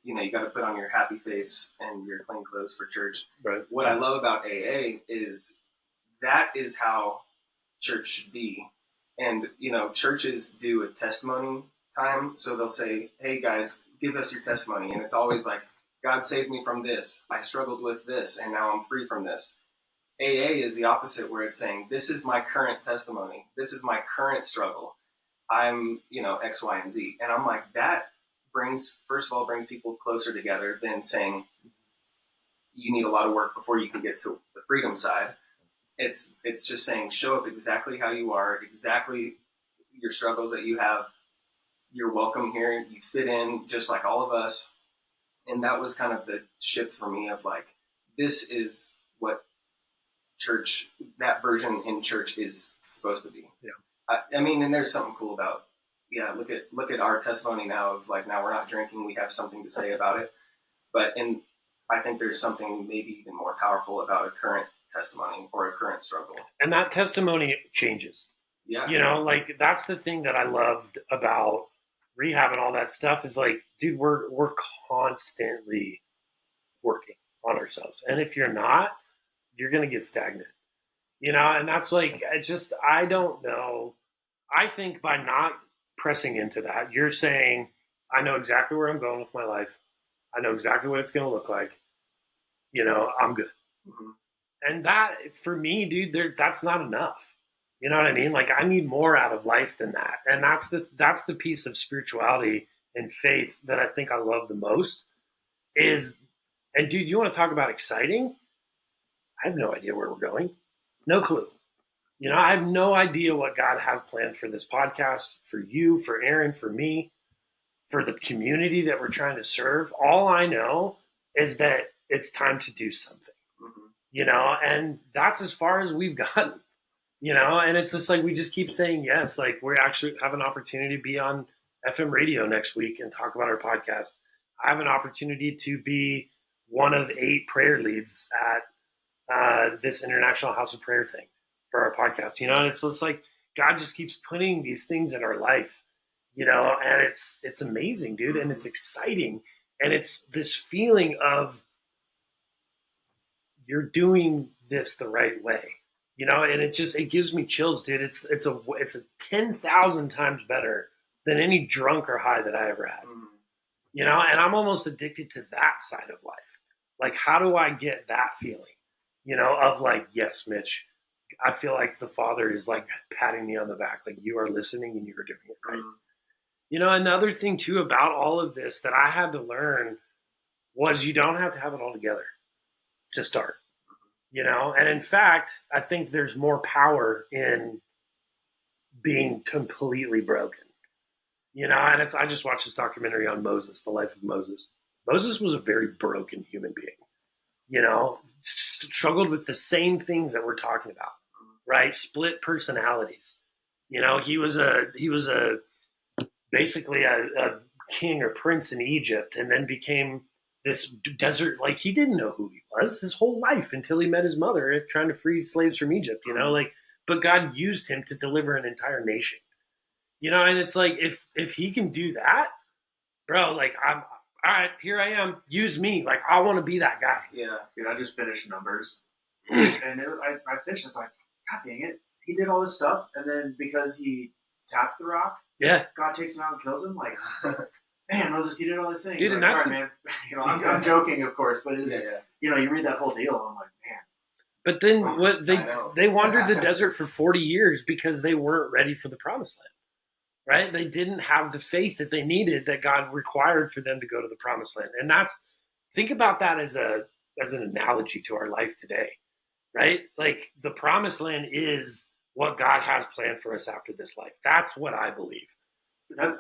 Speaker 3: you got to put on your happy face and your clean clothes for church.
Speaker 1: Right.
Speaker 3: What I love about AA is that is how church should be. And, churches do a testimony time. So they'll say, hey guys, give us your testimony. And it's always God saved me from this. I struggled with this and now I'm free from this. AA is the opposite, where it's saying, this is my current testimony. This is my current struggle. I'm, X, Y, and Z. And I'm that brings people closer together than saying you need a lot of work before you can get to the freedom side. It's just saying, show up exactly how you are, exactly your struggles that you have. You're welcome here. You fit in just like all of us. And that was kind of the shift for me of this is what church, that version in church is supposed to be.
Speaker 1: Yeah.
Speaker 3: And there's something cool about, look at our testimony now of now we're not drinking. We have something to say about it. And I think there's something maybe even more powerful about a current testimony or a current struggle. And
Speaker 1: that testimony changes.
Speaker 3: Yeah.
Speaker 1: That's the thing that I loved about rehab and all that stuff is dude, we're constantly working on ourselves. And if you're not, you're going to get stagnant, and that's I don't know. I think by not pressing into that, you're saying, I know exactly where I'm going with my life. I know exactly what it's going to look like. I'm good.
Speaker 3: Mm-hmm.
Speaker 1: And that, for me, dude, that's not enough. You know what I mean? I need more out of life than that. And that's the piece of spirituality and faith that I think I love the most is, and dude, you want to talk about exciting? I have no idea where we're going. No clue. I have no idea what God has planned for this podcast, for you, for Aaron, for me, for the community that we're trying to serve. All I know is that it's time to do something, and that's as far as we've gotten, and it's just we just keep saying yes. We actually have an opportunity to be on FM radio next week and talk about our podcast. I have an opportunity to be one of 8 prayer leads at this International House of Prayer thing for our podcast, and it's just God just keeps putting these things in our life and it's amazing, dude. And it's exciting. And it's this feeling of you're doing this the right way, and it gives me chills, dude. It's a 10,000 times better than any drunk or high that I ever had, and I'm almost addicted to that side of life. Like, how do I get that feeling, of like, yes, Mitch, I feel like the Father is like patting me on the back, like you are listening and you are doing it right. And the other thing too about all of this that I had to learn was you don't have to have it all together to start. And in fact, I think there's more power in being completely broken. And I just watched this documentary on Moses, the life of Moses. Moses was a very broken human being, struggled with the same things that we're talking about, right? Split personalities. He was basically a king or prince in Egypt, and then became this desert. Like, he didn't know who he was his whole life until he met his mother trying to free slaves from Egypt, but God used him to deliver an entire nation, and it's like, if he can do that, bro, like, I'm all right, here I am, use me. Like, I want to be that guy.
Speaker 4: Yeah. Dude, I just finished Numbers. And I finished, it's like, God dang it. He did all this stuff, and then because he tapped the rock, God takes him out and kills him. Like, man, Moses, you did all these things.
Speaker 1: Dude,
Speaker 4: like,
Speaker 1: and that's
Speaker 4: sorry, man. I'm joking, of course, but it's just, you read that whole deal, and I'm like, man.
Speaker 1: But then they wandered the desert for 40 years because they weren't ready for the promised land, right? They didn't have the faith that they needed, that God required for them to go to the promised land. And think about that as an analogy to our life today, right? Like, the promised land is what God has planned for us after this life. That's what I believe.
Speaker 4: I've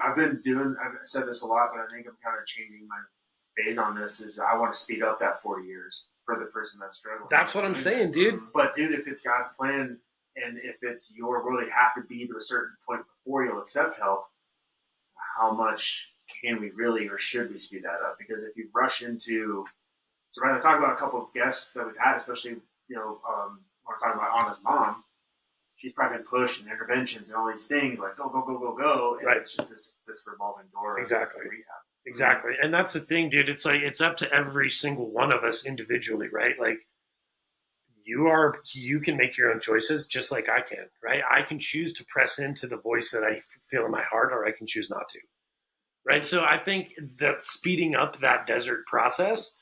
Speaker 4: said this a lot, but I think I'm kind of changing my phase on this. Is I want to speed up that 40 years for the person that's struggling.
Speaker 1: That's what I'm saying, dude.
Speaker 4: But dude, if it's God's plan, and if it's your will, you have to be to a certain point before you'll accept help. How much can we really, or should we speed that up? Because if you rush into, so when I talk about a couple of guests that we've had, especially when we're talking about Anna's mom, she's probably been pushed and interventions and all these things like go, and it's just this revolving door.
Speaker 1: Exactly.
Speaker 4: Of rehab.
Speaker 1: Exactly. And that's the thing, dude. It's like, it's up to every single one of us individually, right? Like, you can make your own choices just like I can, right? I can choose to press into the voice that I feel in my heart, or I can choose not to, right? So I think that speeding up that desert process,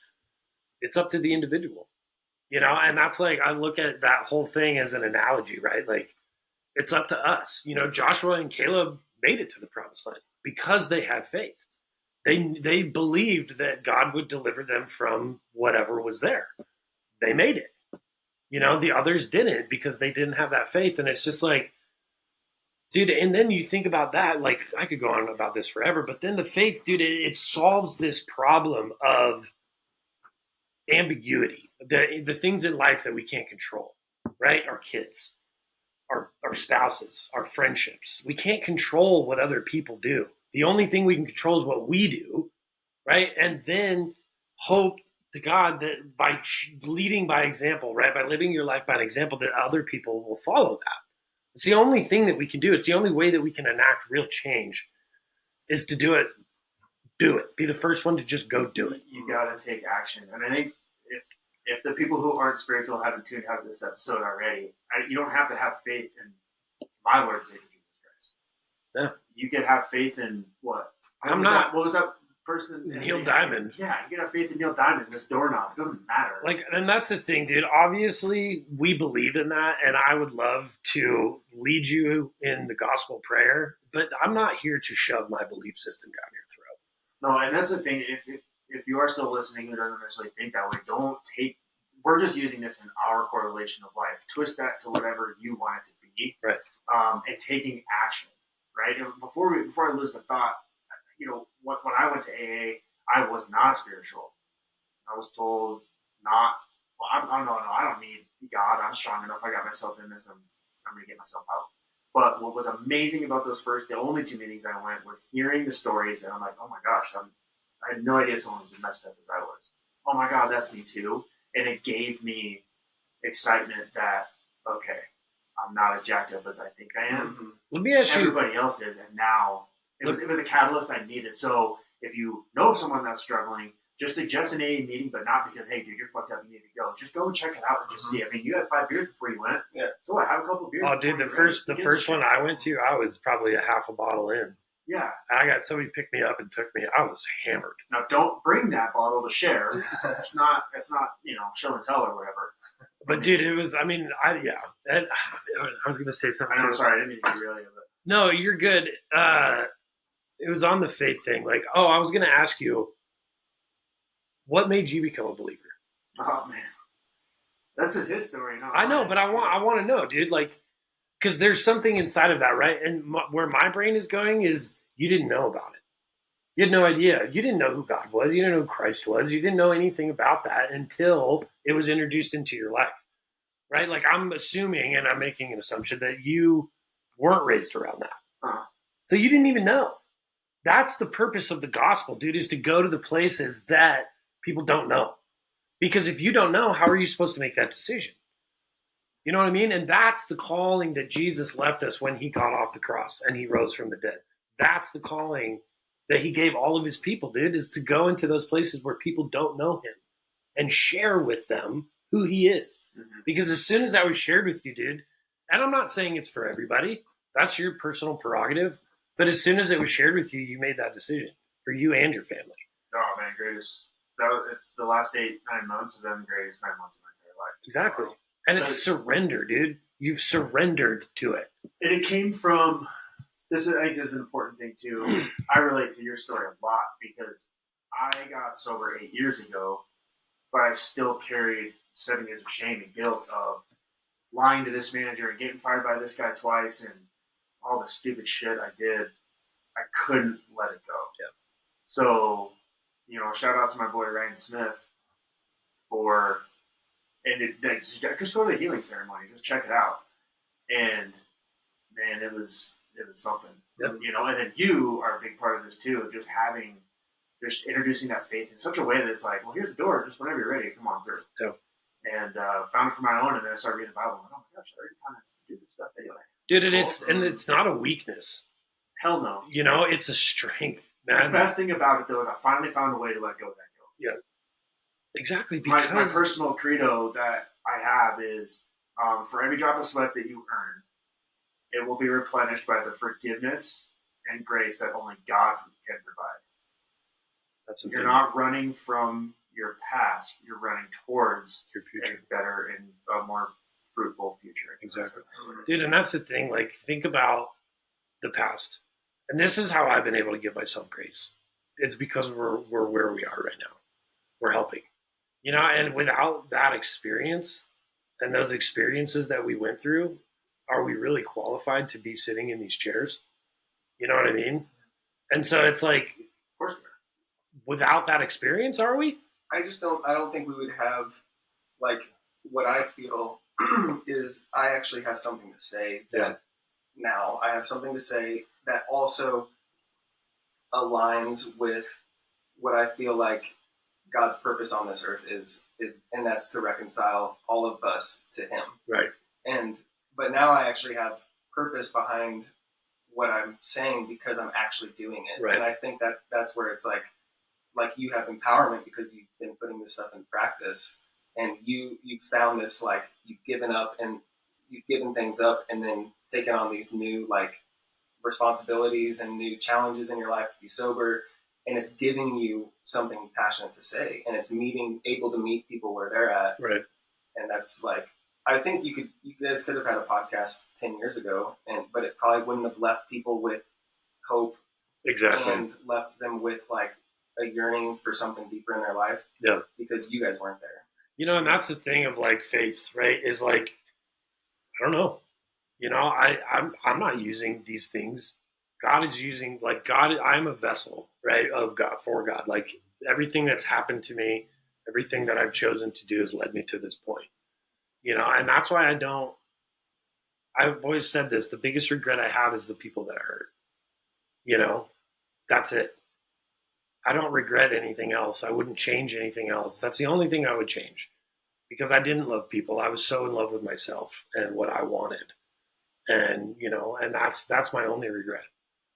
Speaker 1: it's up to the individual, and that's like, I look at that whole thing as an analogy, right? Like, it's up to us. Joshua and Caleb made it to the promised land because they had faith. They believed that God would deliver them from whatever was there. They made it. The others didn't because they didn't have that faith. And it's just like, dude, and then you think about that, like, I could go on about this forever, but then the faith, dude, it solves this problem of ambiguity, the things in life that we can't control, right? Our kids, our spouses, our friendships. We can't control what other people do. The only thing we can control is what we do, right? And then hope to God that by leading by example, right? By living your life by an example, that other people will follow that. It's the only thing that we can do. It's the only way that we can enact real change is to do it. Do it. Be the first one to just go do it.
Speaker 4: You got to take action. And I think if the people who aren't spiritual haven't tuned out of this episode already, you don't have to have faith in my Lord and Savior Jesus Christ.
Speaker 1: Yeah.
Speaker 4: You can have faith in what?
Speaker 1: I'm not.
Speaker 4: What was that person?
Speaker 1: Neil Diamond.
Speaker 4: Yeah, you can have faith in Neil Diamond, this doorknob. It doesn't matter.
Speaker 1: Like, and that's the thing, dude. Obviously, we believe in that, and I would love to lead you in the gospel prayer, but I'm not here to shove my belief system down your throat.
Speaker 4: No, and that's the thing. If you are still listening who doesn't necessarily think that way, don't take. We're just using this in our correlation of life. Twist that to whatever you want it to be,
Speaker 1: right?
Speaker 4: And taking action, right? And before I lose the thought, when I went to AA, I was not spiritual. I was told not. Well, I don't need God. I'm strong enough. I got myself in this. I'm going to get myself out. But what was amazing about the only 2 meetings I went, was hearing the stories, and I'm like, oh my gosh, I had no idea someone was as messed up as I was. Oh my God, that's me too. And it gave me excitement that, okay, I'm not as jacked up as I think I am.
Speaker 1: Let me ask you.
Speaker 4: Everybody else is, and now It was a catalyst I needed. So if you know of someone that's struggling, just suggest an AA meeting, but not because, hey, dude, you're fucked up, you need to go. Just go and check it out and just see. I mean, you had 5 beers before you went.
Speaker 3: Yeah.
Speaker 4: So what? Have a couple beers.
Speaker 1: Oh, dude, the first one I went to, I was probably a half a bottle in.
Speaker 4: Yeah.
Speaker 1: And I got somebody picked me up and took me. I was hammered.
Speaker 4: Now, don't bring that bottle to share. It's not show and tell or whatever.
Speaker 1: But dude, it was. I mean, I was gonna say something.
Speaker 4: I'm sorry, I didn't mean to derail you. But
Speaker 1: No, you're good. It was on the faith thing. Like, I was gonna ask you, what made you become a believer?
Speaker 4: oh man, this is his story.
Speaker 1: I know, but I want to know, dude. Like, because there's something inside of that, right? And where my brain is going is, you didn't know about it. You had no idea. You didn't know who God was. You didn't know who Christ was. You didn't know anything about that until it was introduced into your life, right? Like, I'm assuming, and I'm making an assumption, that you weren't raised around that. So you didn't even know. That's the purpose of the gospel, dude, is to go to the places that people don't know. Because if you don't know, how are you supposed to make that decision? You know what I mean? And that's the calling that Jesus left us when he got off the cross and he rose from the dead. That's the calling that he gave all of his people, dude, is to go into those places where people don't know him and share with them who he is.
Speaker 4: Mm-hmm.
Speaker 1: Because as soon as that was shared with you, dude, and I'm not saying it's for everybody, that's your personal prerogative, but as soon as it was shared with you, you made that decision for you and your family.
Speaker 4: Oh man, greatest. It's the last 8-9 months have been the greatest 9 months of my entire life.
Speaker 1: Exactly. And it's surrender, dude. You've surrendered to it.
Speaker 4: And it came from this. I think this is an important thing too. I relate to your story a lot because I got sober 8 years ago, but I still carried 7 years of shame and guilt of lying to this manager and getting fired by this guy twice and all the stupid shit I did. I couldn't let it go.
Speaker 1: Yeah.
Speaker 4: So, shout out to my boy Ryan Smith for. Just go to the healing ceremony. Just check it out. And man, it was something.
Speaker 1: Yep.
Speaker 4: And then you are a big part of this too. Just introducing that faith in such a way that it's like, well, here's the door. Just whenever you're ready, come on through.
Speaker 1: Yep.
Speaker 4: And found it for my own, and then I started reading the Bible. And oh my gosh, I already kind of do this stuff anyway.
Speaker 1: Dude, it's not a weakness.
Speaker 4: Hell no.
Speaker 1: It's a strength, man.
Speaker 4: The best thing about it though is I finally found a way to let go of that guilt.
Speaker 1: Yeah. Exactly, because
Speaker 4: my personal credo that I have is for every drop of sweat that you earn, it will be replenished by the forgiveness and grace that only God can provide.
Speaker 1: That's amazing.
Speaker 4: You're not running from your past; you're running towards
Speaker 1: your future,
Speaker 4: a better and a more fruitful future.
Speaker 1: Exactly, dude. And that's the thing. Like, think about the past, and this is how I've been able to give myself grace. It's because we're where we are right now. We're helping. And without that experience and those experiences that we went through, are we really qualified to be sitting in these chairs? You know what I mean? And so it's like,
Speaker 4: of course,
Speaker 1: without that experience, are we?
Speaker 3: I don't think we would have, like, what I feel is I actually have something to say that now I have something to say that also aligns with what I feel like God's purpose on this earth is, and that's to reconcile all of us to him.
Speaker 1: Right.
Speaker 3: But now I actually have purpose behind what I'm saying because I'm actually doing it.
Speaker 1: Right.
Speaker 3: And I think that's where it's like you have empowerment because you've been putting this stuff in practice, and you've found this, like, you've given up and you've given things up and then taken on these new, like, responsibilities and new challenges in your life to be sober. And it's giving you something passionate to say, and it's able to meet people where they're at.
Speaker 1: Right.
Speaker 3: And that's like, I think you guys could have had a podcast 10 years ago, but it probably wouldn't have left people with hope.
Speaker 1: Exactly.
Speaker 3: And left them with, like, a yearning for something deeper in their life.
Speaker 1: Yeah.
Speaker 3: Because you guys weren't there.
Speaker 1: And that's the thing of, like, faith, right? Is like, I don't know. I'm not using these things. God is using, like, God, I'm a vessel, right, of God, for God. Like, everything that's happened to me, everything that I've chosen to do has led me to this point. And that's why I've always said this, the biggest regret I have is the people that I hurt. That's it. I don't regret anything else. I wouldn't change anything else. That's the only thing I would change, because I didn't love people. I was so in love with myself and what I wanted. And, and that's my only regret.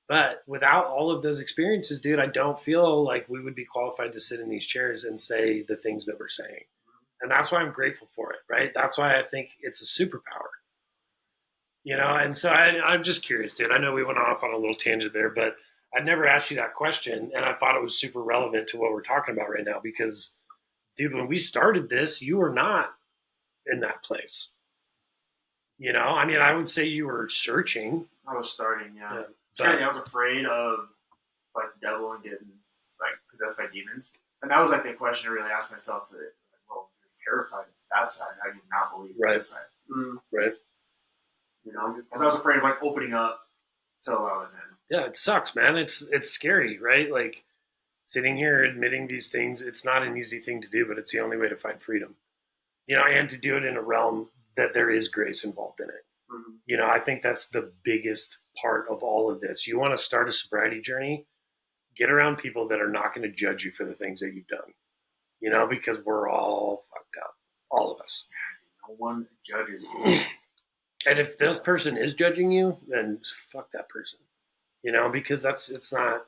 Speaker 1: But without all of those experiences, dude, I don't feel like we would be qualified to sit in these chairs and say the things that we're saying. And that's why I'm grateful for it, right? That's why I think it's a superpower. And so I'm just curious, dude. I know we went off on a little tangent there, but I never asked you that question, and I thought it was super relevant to what we're talking about right now because, dude, when we started this, you were not in that place. I mean, I would say you were searching.
Speaker 4: I was starting, yeah.
Speaker 1: But
Speaker 4: I was afraid of like the devil and getting like possessed by demons, and that was like the question I really asked myself. That, like, well, you're terrified of that side. How do you not believe this side?
Speaker 1: Right.
Speaker 4: Because I was afraid of like opening up to allow it in.
Speaker 1: Yeah, it sucks, man. It's scary, right? Like sitting here admitting these things. It's not an easy thing to do, but it's the only way to find freedom. And to do it in a realm that there is grace involved in it.
Speaker 3: Mm-hmm.
Speaker 1: I think that's the biggest part of all of this. You want to start a sobriety journey, get around people that are not going to judge you for the things that you've done. Because we're all fucked up, all of us.
Speaker 4: No one judges you.
Speaker 1: And if this person is judging you, then fuck that person. Because it's not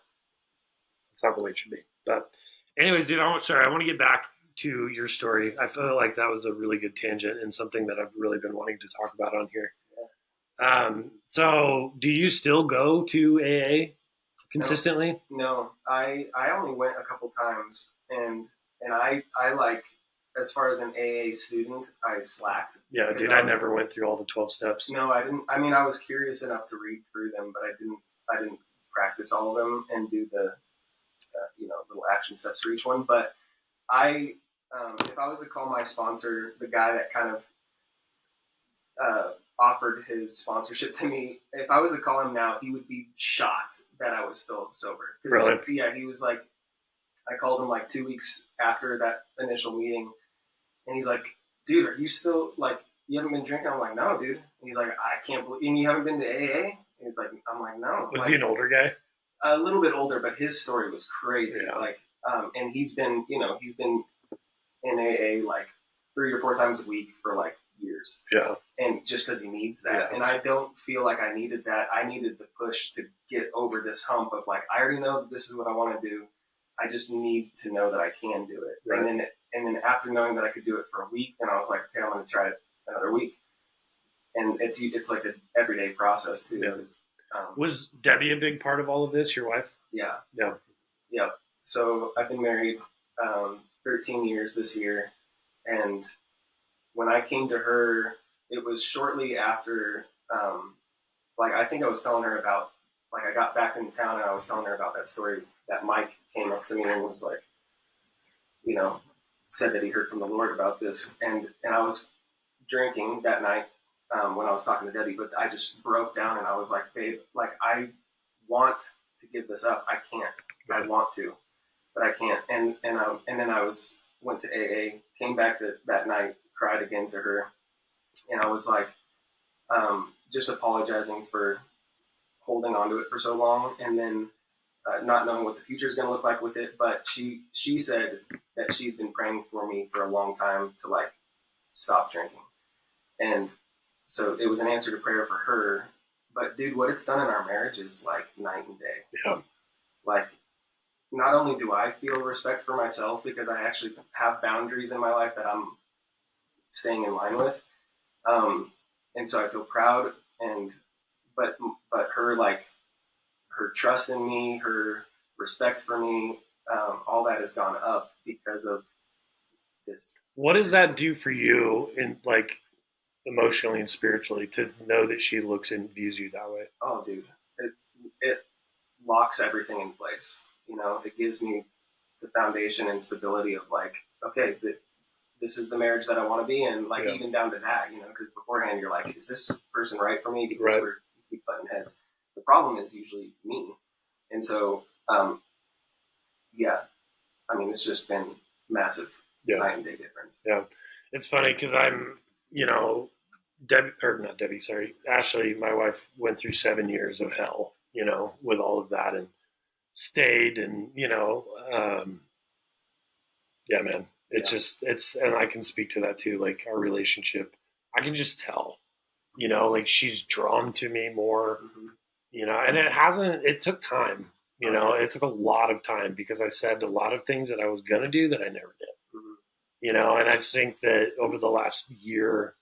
Speaker 1: the way it should be. But anyways, dude, I want to get back to your story. I feel like that was a really good tangent and something that I've really been wanting to talk about on here. So do you still go to AA consistently?
Speaker 3: No, I only went a couple times, and I like, as far as an AA student, I slacked.
Speaker 1: Yeah, dude, I never went through all the 12 steps.
Speaker 3: No, I didn't. I mean, I was curious enough to read through them, but I didn't practice all of them and do the little action steps for each one. But if I was to call my sponsor, the guy that kind of offered his sponsorship to me, if I was to call him now, he would be shocked that I was still sober.
Speaker 1: Really?
Speaker 3: Yeah, he was like, I called him like 2 weeks after that initial meeting, and he's like, dude, are you still, like, you haven't been drinking? I'm like, no, dude. And he's like, I can't believe, and you haven't been to AA? And he's like, I'm like, no.
Speaker 1: Was he an older guy?
Speaker 3: A little bit older, but his story was crazy.
Speaker 1: Yeah.
Speaker 3: Like, and he's been in AA like 3 or 4 times a week for like years.
Speaker 1: Yeah.
Speaker 3: And just because he needs that.
Speaker 1: Yeah.
Speaker 3: And I don't feel like I needed that. I needed the push to get over this hump of like, I already know that this is what I want to do. I just need to know that I can do it.
Speaker 1: Right.
Speaker 3: And then after knowing that I could do it for a week, then I was like, okay, I'm going to try it another week. And it's like an everyday process too.
Speaker 1: Yeah. Was Debbie a big part of all of this, your wife?
Speaker 3: Yeah.
Speaker 1: Yeah.
Speaker 3: Yeah. So I've been married 13 years this year. And when I came to her, it was shortly after, I think I was telling her about, like, I got back into town and I was telling her about that story that Mike came up to me and was like, said that he heard from the Lord about this. And I was drinking that night when I was talking to Debbie, but I just broke down and I was like, babe, like, I want to give this up. I can't. I want to, but I can't. And then I went to AA, came back that night, cried again to her. And I was like, just apologizing for holding on to it for so long. And then not knowing what the future is going to look like with it. But she said that she'd been praying for me for a long time to like stop drinking. And so it was an answer to prayer for her. But dude, what it's done in our marriage is like night and day.
Speaker 1: Yeah.
Speaker 3: Like, not only do I feel respect for myself because I actually have boundaries in my life that I'm staying in line with. And so I feel proud, but her, like, her trust in me, her respect for me, all that has gone up because of this.
Speaker 1: What does that do for you in, like, emotionally and spiritually to know that she looks and views you that way?
Speaker 3: Oh, dude, it locks everything in place. It gives me the foundation and stability of like, okay, this is the marriage that I want to be in. Like,
Speaker 1: yeah.
Speaker 3: Even down to that, because beforehand you're like, is this person right for me? Because
Speaker 1: right.
Speaker 3: we keep butting heads. The problem is usually me. And so, it's just been massive night and day difference.
Speaker 1: Yeah. It's funny because I'm, Ashley, my wife, went through 7 years of hell, with all of that and stayed and, yeah, man, and I can speak to that too. Like, our relationship, I can just tell, like, she's drawn to me more.
Speaker 3: Mm-hmm.
Speaker 1: you know, and it took time, you know, it took a lot of time because I said a lot of things that I was going to do that I never did, you know, and I just think that over the last year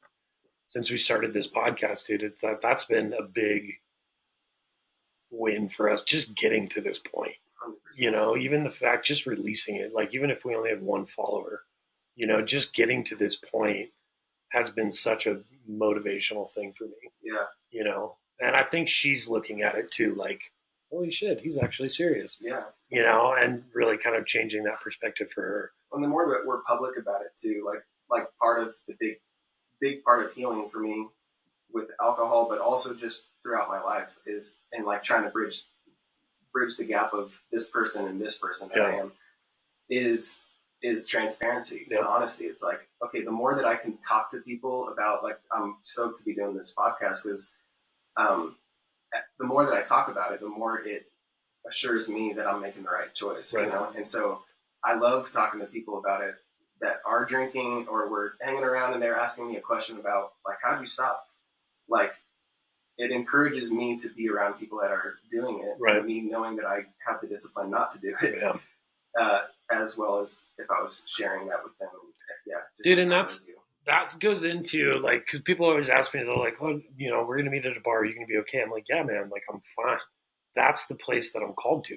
Speaker 1: since we started this podcast, dude, that's been a big win for us, just getting to this point.
Speaker 3: 100%.
Speaker 1: You know, even the fact just releasing it, like even if we only had one follower, you know, just getting to this point has been such a motivational thing for me.
Speaker 3: Yeah.
Speaker 1: You know, and I think she's looking at it too, like, holy shit, he's actually serious.
Speaker 3: Yeah.
Speaker 1: You know, and really kind of changing that perspective for her.
Speaker 3: And the more that we're public about it too, like part of the big part of healing for me with alcohol, but also just throughout my life is, and like trying to bridge the gap of this person and this person that I am is transparency and honesty. It's like, okay, the more that I can talk to people about, like, I'm stoked to be doing this podcast because the more that I talk about it, the more it assures me that I'm making the right choice, you know? And so I love talking to people about it that are drinking or we're hanging around and they're asking me a question about, like, how'd you stop? Like, it encourages me to be around people that are doing it, and me knowing that I have the discipline not to do it, as well as if I was sharing that with them.
Speaker 1: Dude, and that goes into, like, because people always ask me, they're like, oh, you know, we're going to meet at a bar, are you going to be okay? I'm like, yeah, man, like, I'm fine. That's the place that I'm called to.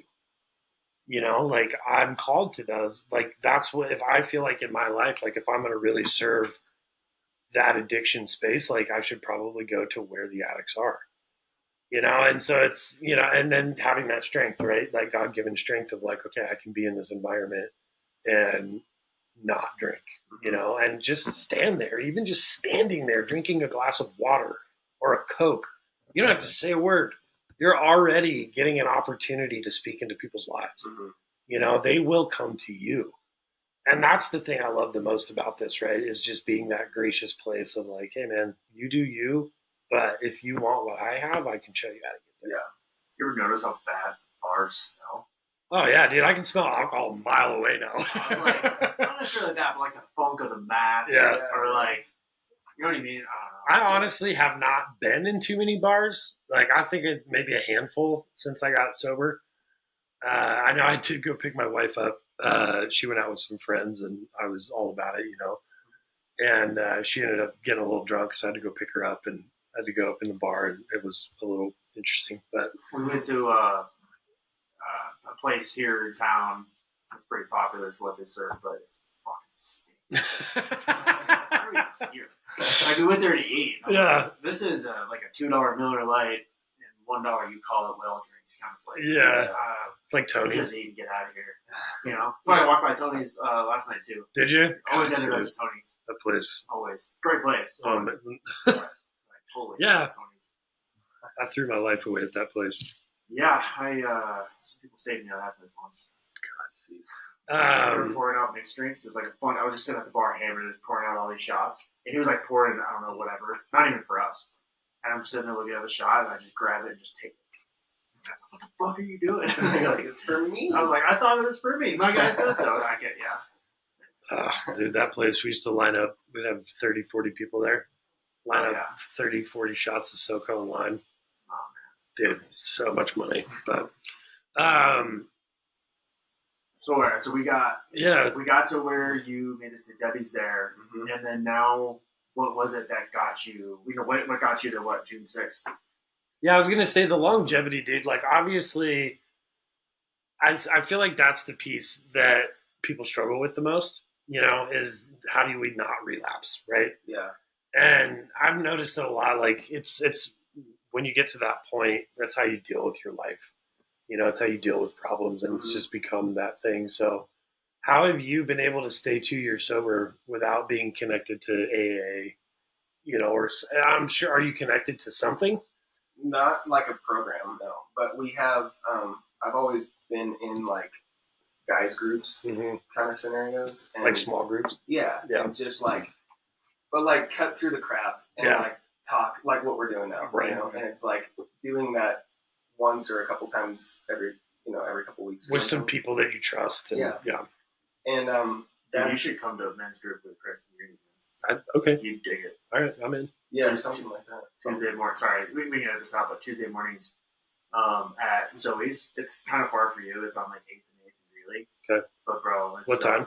Speaker 1: You know, like, I'm called to those. Like, that's what, if I feel like in my life, like, if I'm going to really serve that addiction space, like, I should probably go to where the addicts are. You know, and so it's, you know, and then having that strength, right? Like, God-given strength of, like, okay, I can be in this environment and not drink, you know, and just stand there, even just standing there, drinking a glass of water or a Coke. You don't have to say a word. You're already getting an opportunity to speak into people's lives. You know, they will come to you. And that's the thing I love the most about this, right? Is just being that gracious place of, like, hey, man, you do you. But if you want what I have, I can show you how to get there.
Speaker 4: Yeah. You ever notice how bad bars smell?
Speaker 1: Oh, yeah, dude. I can smell alcohol a mile away now.
Speaker 4: I was like, not necessarily that, but like the funk of the mats.
Speaker 1: Yeah.
Speaker 4: Or like, you know what I mean?
Speaker 1: I honestly have not been in too many bars. Like, I think it maybe a handful since I got sober. I know I did go pick my wife up. She went out with some friends, and I was all about it, you know. And she ended up getting a little drunk, so I had to go pick her up, and I had to go up in the bar, and it was a little interesting. But
Speaker 4: we went to a place here in town. It's pretty popular for what they serve, but it's fucking stinks. Like, we went there to eat. Like, this is like a $2 Miller Lite and $1 you call it well drinks kind of place.
Speaker 1: Yeah, it's like Tony's.
Speaker 4: Just eat and get out of here. You know, I walked by Tony's last night too.
Speaker 1: Did you?
Speaker 4: Always ended up at Tony's.
Speaker 1: That place.
Speaker 4: Always great place.
Speaker 1: Like,
Speaker 4: holy
Speaker 1: Tony's. I threw my life away at that place.
Speaker 4: Yeah, some people saved me that happens once. Pouring out mixed drinks. It's like a fun. I was just sitting at the bar, hammered, just pouring out all these shots, and he was like pouring, I don't know, whatever, not even for us. And I'm sitting there looking at the shot, and I just grab it and just take it. I was like, what the fuck are you doing?
Speaker 3: Like, it's for me.
Speaker 4: I was like, I thought it was for me. My guy said so. I get,
Speaker 1: Dude, that place, we used to line up. We'd have 30, 40 people there. Line up 30, 40 shots of SoCo in line.
Speaker 4: Oh, man.
Speaker 1: Dude, so much money. But,
Speaker 4: so we got to where you made it to Debbie's there, and then now, what was it that got you? You know, what got you to June 6th?
Speaker 1: Yeah, I was gonna say the longevity, dude. Like, obviously, I feel like that's the piece that people struggle with the most. You know, is how do we not relapse, right?
Speaker 3: Yeah.
Speaker 1: And I've noticed it a lot. Like, it's when you get to that point, that's how you deal with your life. You know, it's how you deal with problems, and it's just become that thing. So, how have you been able to stay 2 years sober without being connected to AA? You know, or I'm sure, are you connected to something?
Speaker 3: Not like a program, no. But we have, I've always been in, like, guys groups kind of scenarios. And,
Speaker 1: like small groups?
Speaker 3: Yeah. And just, like, but, like, cut through the crap and, like, talk like what we're doing now.
Speaker 1: Right.
Speaker 3: You know? And it's, like, doing that once or a couple times every couple weeks.
Speaker 1: With some people that you trust. And,
Speaker 3: And
Speaker 4: you should come to a men's group with Chris and Green.
Speaker 1: Okay.
Speaker 4: You dig it.
Speaker 1: All right, I'm in.
Speaker 3: Yeah, something like that.
Speaker 4: Tuesday morning. Sorry, we can edit this out, but Tuesday mornings, at Zoe's. It's kind of far for you. It's on like 8th and 8th and Greeley.
Speaker 1: Okay.
Speaker 4: But bro, it's
Speaker 1: What time?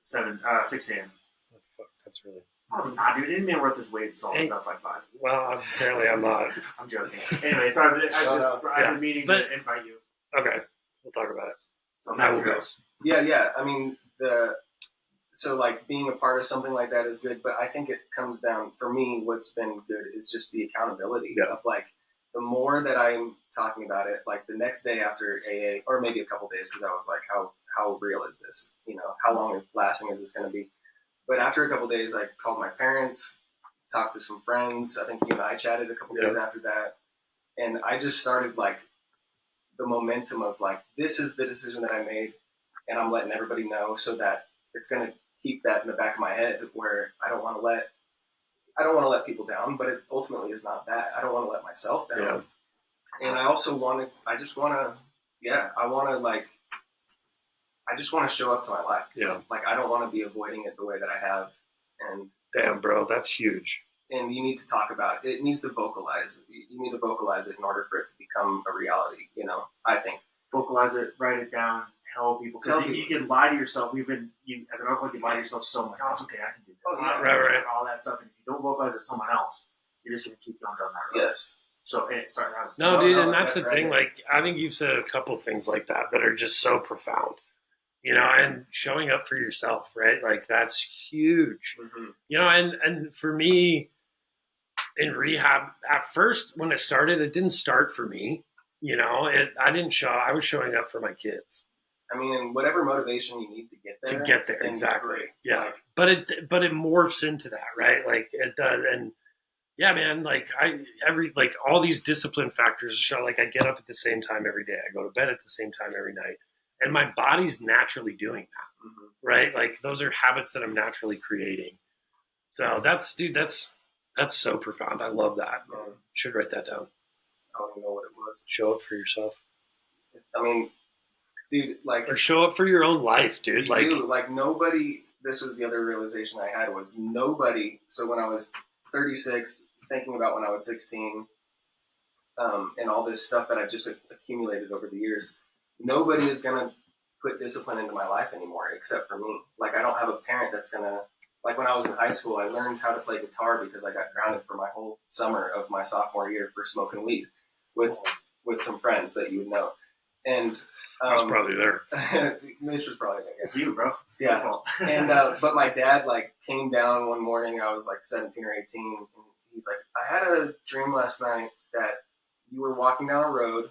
Speaker 4: 6 a.m.
Speaker 1: Oh, fuck, that's really.
Speaker 4: No, it's not, dude. It didn't mean worth this weight. Salt is up by 5.
Speaker 1: Well, apparently I'm not.
Speaker 4: I'm joking. Anyway, so I've been meaning to invite you.
Speaker 1: Okay, we'll talk about it.
Speaker 4: So
Speaker 1: I will go.
Speaker 3: Yeah. I mean, so like being a part of something like that is good, but I think it comes down, for me, what's been good is just the accountability of like, the more that I'm talking about it, like the next day after AA, or maybe a couple days, because I was like, how real is this? You know, how long lasting is this going to be? But after a couple days, I called my parents, talked to some friends. I think you and I chatted a couple days after that. And I just started like the momentum of like, this is the decision that I made, and I'm letting everybody know, so that it's going to keep that in the back of my head, where I don't want to let people down, but it ultimately is not that. I don't want to let myself down. Yeah. And I also I just want to show up to my life.
Speaker 1: Yeah.
Speaker 3: Like, I don't want to be avoiding it the way that I have. And
Speaker 1: damn, bro, that's huge.
Speaker 3: And you need to talk about it. It needs to vocalize. You need to vocalize it in order for it to become a reality. You know, I think.
Speaker 4: Vocalize it, write it down, tell people. Because you can lie to yourself. As an alcoholic, you lie to yourself so much. Oh, it's okay, I can do this.
Speaker 3: Oh, yeah.
Speaker 1: Right.
Speaker 4: All that stuff. And if you don't vocalize it to someone else, you're just going to keep going down that road.
Speaker 3: Yes.
Speaker 4: So, sorry.
Speaker 1: No, dude, and that's the thing. Like, I think you've said a couple of things like that are just so profound. You know, and showing up for yourself, right? Like, that's huge.
Speaker 3: Mm-hmm.
Speaker 1: You know, and for me, in rehab, at first, when it started, it didn't start for me. You know, I was showing up for my kids.
Speaker 3: I mean, and whatever motivation you need to get there.
Speaker 1: Exactly.
Speaker 3: Great.
Speaker 1: Yeah.
Speaker 3: Like,
Speaker 1: but it morphs into that, right? Like, it does. And yeah, man, like all these discipline factors show, like, I get up at the same time every day. I go to bed at the same time every night. And my body's naturally doing that, right? Like, those are habits that I'm naturally creating. So that's so profound. I love that. Should write that down.
Speaker 3: I don't even know what it was.
Speaker 1: Show up for yourself.
Speaker 3: I mean, dude, like,
Speaker 1: or show up for your own life, dude.
Speaker 3: Like nobody. This was the other realization I had, was nobody. So when I was 36, thinking about when I was 16, and all this stuff that I've just accumulated over the years, nobody is gonna put discipline into my life anymore except for me. Like, I don't have a parent that's gonna. Like, when I was in high school, I learned how to play guitar because I got grounded for my whole summer of my sophomore year for smoking weed with some friends that you would know. And
Speaker 1: I was probably there.
Speaker 3: Mitch was probably there.
Speaker 4: It's you, bro.
Speaker 3: Yeah. And but my dad like came down one morning. I was like 17 or 18, and he's like, "I had a dream last night that you were walking down a road,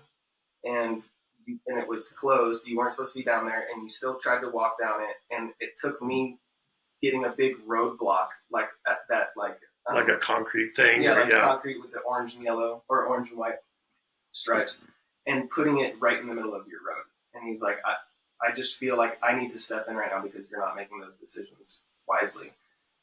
Speaker 3: and it was closed. You weren't supposed to be down there, and you still tried to walk down it, and it took me getting a big roadblock, like at that, like
Speaker 1: a concrete thing.
Speaker 3: Yeah, concrete with the orange and yellow, or orange and white stripes, and putting it right in the middle of your road." And he's like, I just feel like I need to step in right now because you're not making those decisions wisely.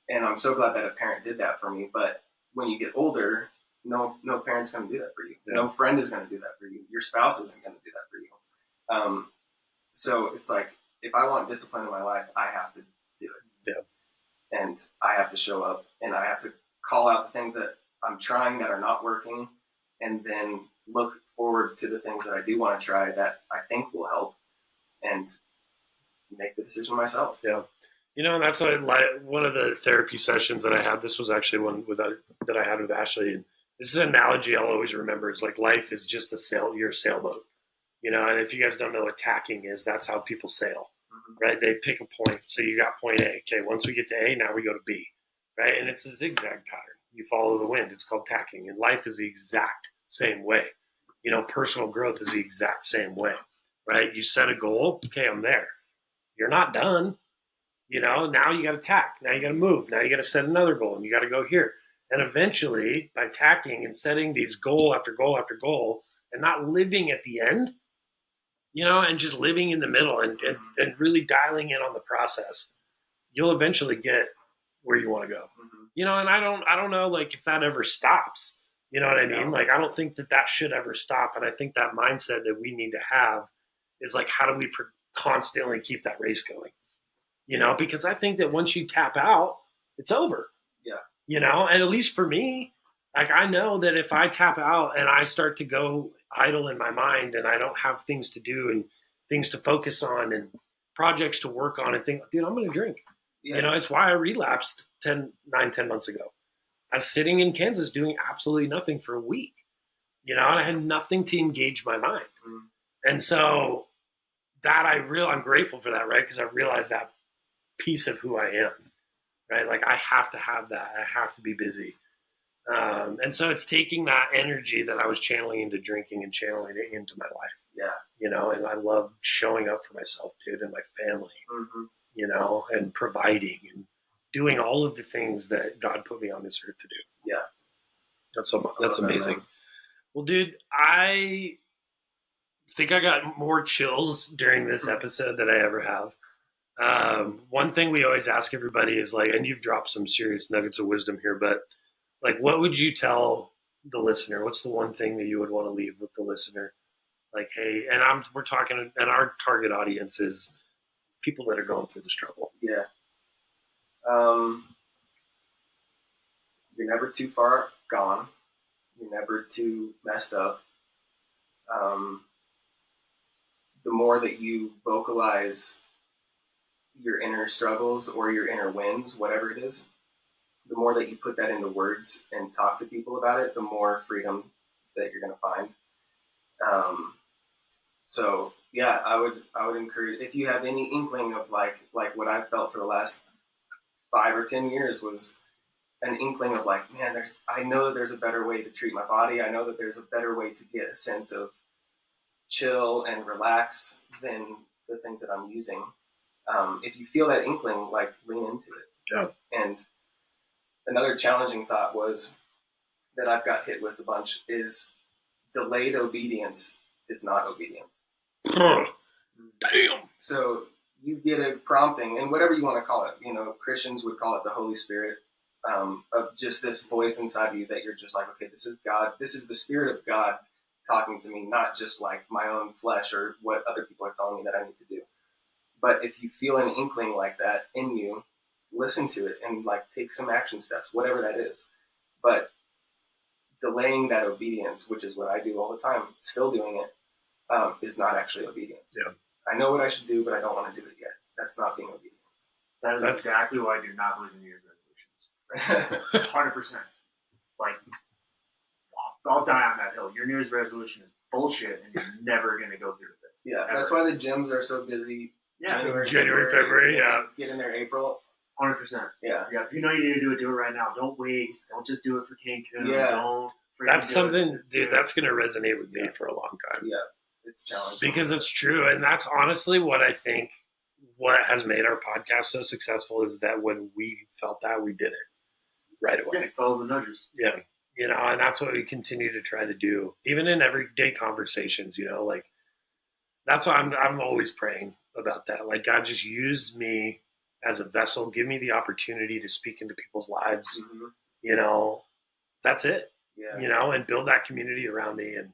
Speaker 3: And I'm so glad that a parent did that for me. But when you get older, no parent's going to do that for you. Yeah. No friend is going to do that for you. Your spouse isn't going to do that for you. So it's like, if I want discipline in my life, I have to do it.
Speaker 1: Yeah.
Speaker 3: And I have to show up, and I have to call out the things that I'm trying that are not working, and then look forward to the things that I do want to try that I think will help, and make the decision myself.
Speaker 1: Yeah. You know, that's one of the therapy sessions that I had. This was actually one that I had with Ashley. And this is an analogy I'll always remember. It's like, life is just your sailboat. You know, and if you guys don't know what tacking is, that's how people sail, right? They pick a point. So you got point A. Okay, once we get to A, now we go to B, right? And it's a zigzag pattern. You follow the wind. It's called tacking. And life is the exact same way. You know, personal growth is the exact same way, right? You set a goal. Okay, I'm there. You're not done. You know, now you got to tack. Now you got to move. Now you got to set another goal, and you got to go here. And eventually, by tacking and setting these goal after goal after goal, and not living at the end, you know, and just living in the middle and really dialing in on the process, you'll eventually get where you want to go. You know, and I don't know, like, if that ever stops. You know what I mean? Like, I don't think that should ever stop. And I think that mindset that we need to have is like, how do we constantly keep that race going? You know, because I think that once you tap out, it's over.
Speaker 3: Yeah.
Speaker 1: You know, and at least for me, Like, I know that if I tap out and I start to go idle in my mind and I don't have things to do and things to focus on and projects to work on and think, dude, I'm going to drink.
Speaker 3: Yeah.
Speaker 1: You know, it's why I relapsed 10 months ago. I was sitting in Kansas doing absolutely nothing for a week, you know, and I had nothing to engage my mind. And so that I'm grateful for that, right? Because I realized that piece of who I am, right? Like, I have to have that. I have to be busy. And so it's taking that energy that I was channeling into drinking and channeling it into my life.
Speaker 3: Yeah.
Speaker 1: You know, and I love showing up for myself, dude, and my family, you know, and providing and doing all of the things that God put me on this earth to do.
Speaker 3: Yeah.
Speaker 1: That's amazing. Well, dude, I think I got more chills during this episode than I ever have. One thing we always ask everybody is like, and you've dropped some serious nuggets of wisdom here, but like, what would you tell the listener? What's the one thing that you would want to leave with the listener? Like, hey, and we're talking, and our target audience is people that are going through the struggle.
Speaker 3: Yeah. You're never too far gone. You're never too messed up. The more that you vocalize your inner struggles or your inner wins, whatever it is, the more that you put that into words and talk to people about it, the more freedom that you're going to find. So yeah, I would encourage, if you have any inkling of like what I've felt for the last 5 or 10 years was an inkling of like, man, I know that there's a better way to treat my body. I know that there's a better way to get a sense of chill and relax than the things that I'm using. If you feel that inkling, like, lean into it.
Speaker 1: Yeah.
Speaker 3: And another challenging thought was that I've got hit with a bunch is delayed obedience is not obedience.
Speaker 1: Damn.
Speaker 3: So you get a prompting, and whatever you want to call it, you know, Christians would call it the Holy Spirit, of just this voice inside of you that you're just like, okay, this is God. This is the Spirit of God talking to me, not just like my own flesh or what other people are telling me that I need to do. But if you feel an inkling like that in you, listen to it and like take some action steps, whatever that is. But delaying that obedience, which is what I do all the time, still doing it, is not actually obedience.
Speaker 1: Yeah.
Speaker 3: I know what I should do, but I don't want to do it yet. That's not being obedient.
Speaker 4: That's exactly why I do not believe in New Year's resolutions. 100%. Like, I'll die on that hill. Your New Year's resolution is bullshit, and you're never going to go through with it.
Speaker 3: Yeah, that's why the gyms are so busy.
Speaker 4: Yeah,
Speaker 1: January, February, yeah.
Speaker 3: Get in there April.
Speaker 4: 100%.
Speaker 3: Yeah.
Speaker 4: If you know you need to do it right now. Don't wait. Don't just do it for Cancun.
Speaker 3: Yeah.
Speaker 4: Don't.
Speaker 1: That's something, dude. That's going to resonate with me for a long time.
Speaker 3: Yeah, it's challenging
Speaker 1: because it's true, and that's honestly what I think. What has made our podcast so successful is that when we felt that, we did it right away.
Speaker 4: Yeah, follow the nudges.
Speaker 1: Yeah, you know, and that's what we continue to try to do, even in everyday conversations. You know, like that's why I'm always praying about that. Like, God, just use me as a vessel. Give me the opportunity to speak into people's lives.
Speaker 3: Mm-hmm.
Speaker 1: You know, that's it.
Speaker 3: Yeah.
Speaker 1: You know, and build that community around me. And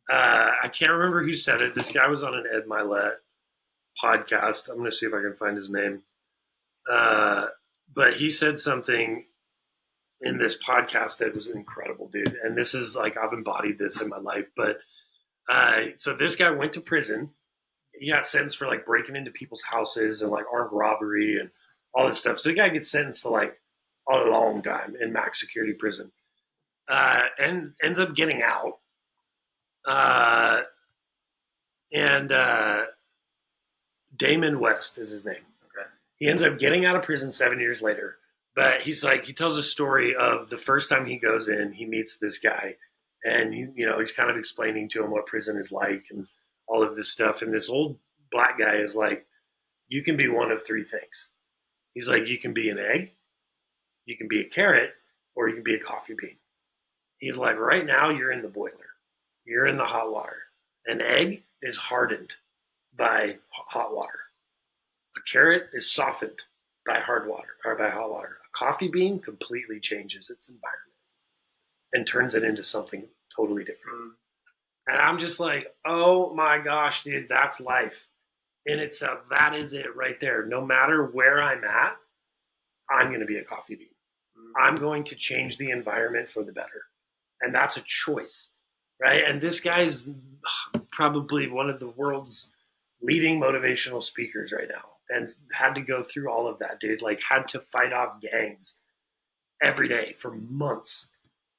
Speaker 1: I can't remember who said it. This guy was on an Ed Milet podcast. I'm going to see if I can find his name. But he said something in this podcast that was incredible, dude. And this is like, I've embodied this in my life. But so this guy went to prison. He got sentenced for like breaking into people's houses and like armed robbery and all this stuff. So the guy gets sentenced to like a long time in max security prison. And ends up getting out. And Damon West is his name.
Speaker 3: Okay.
Speaker 1: He ends up getting out of prison 7 years later. But he's like, he tells a story of the first time he goes in, he meets this guy. And, he's kind of explaining to him what prison is like and all of this stuff. And this old black guy is like, you can be one of three things. He's like, you can be an egg, you can be a carrot, or you can be a coffee bean. He's like, right now you're in the boiler. You're in the hot water. An egg is hardened by hot water. A carrot is softened by hard water or by hot water. A coffee bean completely changes its environment and turns it into something totally different. And I'm just like, oh my gosh, dude, that's life in itself. That is it right there. No matter where I'm at, I'm going to be a coffee bean. I'm going to change the environment for the better. And that's a choice, right? And this guy's probably one of the world's leading motivational speakers right now, and had to go through all of that, dude. Like, had to fight off gangs every day for months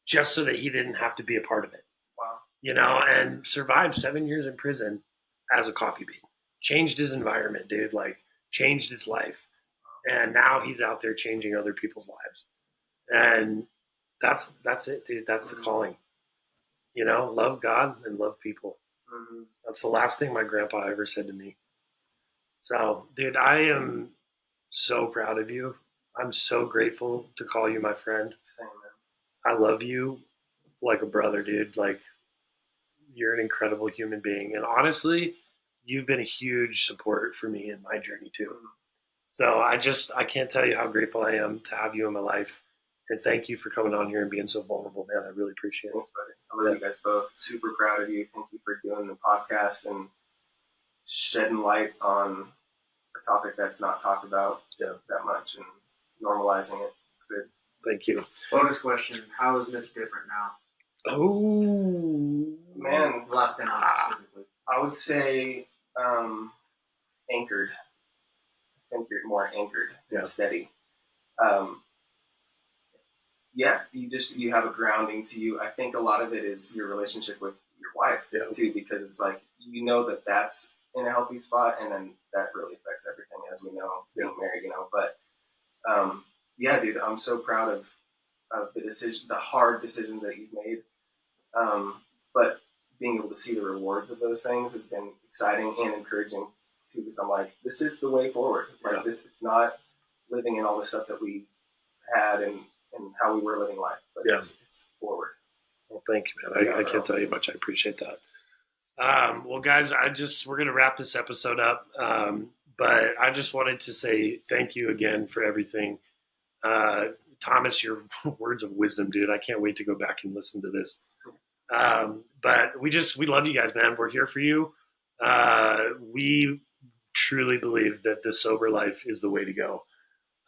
Speaker 1: just so that he didn't have to be a part of it.
Speaker 3: Wow.
Speaker 1: You know, and survived 7 years in prison as a coffee bean. Changed his environment, dude. Like, changed his life. And now he's out there changing other people's lives. And that's it, dude. That's the calling. You know, love God and love people.
Speaker 3: Mm-hmm.
Speaker 1: That's the last thing my grandpa ever said to me. So, dude, I am so proud of you. I'm so grateful to call you my friend.
Speaker 3: Same, man.
Speaker 1: I love you like a brother, dude. Like, you're an incredible human being. And honestly, you've been a huge support for me in my journey too. So I can't tell you how grateful I am to have you in my life. And thank you for coming on here and being so vulnerable, man. I really appreciate it.
Speaker 3: Thanks, buddy. I love you guys both. Super proud of you. Thank you for doing the podcast and shedding light on a topic that's not talked about that much and normalizing it. It's good.
Speaker 1: Thank you.
Speaker 4: Bonus question: how is Mitch different now?
Speaker 1: Oh,
Speaker 3: man,
Speaker 4: The last 10 months specifically.
Speaker 3: I would say anchored. I think you're more anchored and steady. You have a grounding to you. I think a lot of it is your relationship with your wife too, because it's like, you know, that's in a healthy spot, and then that really affects everything, as we know, being married, you know. But dude, I'm so proud of the hard decisions that you've made. But being able to see the rewards of those things has been exciting and encouraging too, because I'm like, this is the way forward. Like this, it's not living in all the stuff that we had and how we were living life, but it's forward.
Speaker 1: Well, thank you, man. I can't tell you how much I appreciate that. Well, guys, we're going to wrap this episode up. But I just wanted to say thank you again for everything. Thomas, your words of wisdom, dude. I can't wait to go back and listen to this. But we love you guys, man. We're here for you. We truly believe that the sober life is the way to go.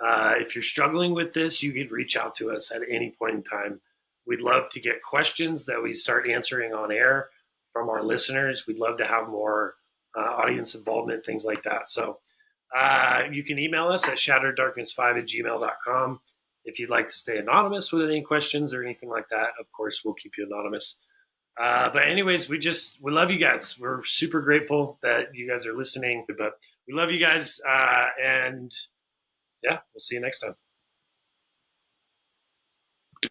Speaker 1: If you're struggling with this, you could reach out to us at any point in time. We'd love to get questions that we start answering on air from our listeners. We'd love to have more audience involvement, things like that. So you can email us at shattereddarkness5@gmail.com. If you'd like to stay anonymous with any questions or anything like that, of course, we'll keep you anonymous. But anyways, we love you guys. We're super grateful that you guys are listening, but we love you guys. And we'll see you next time.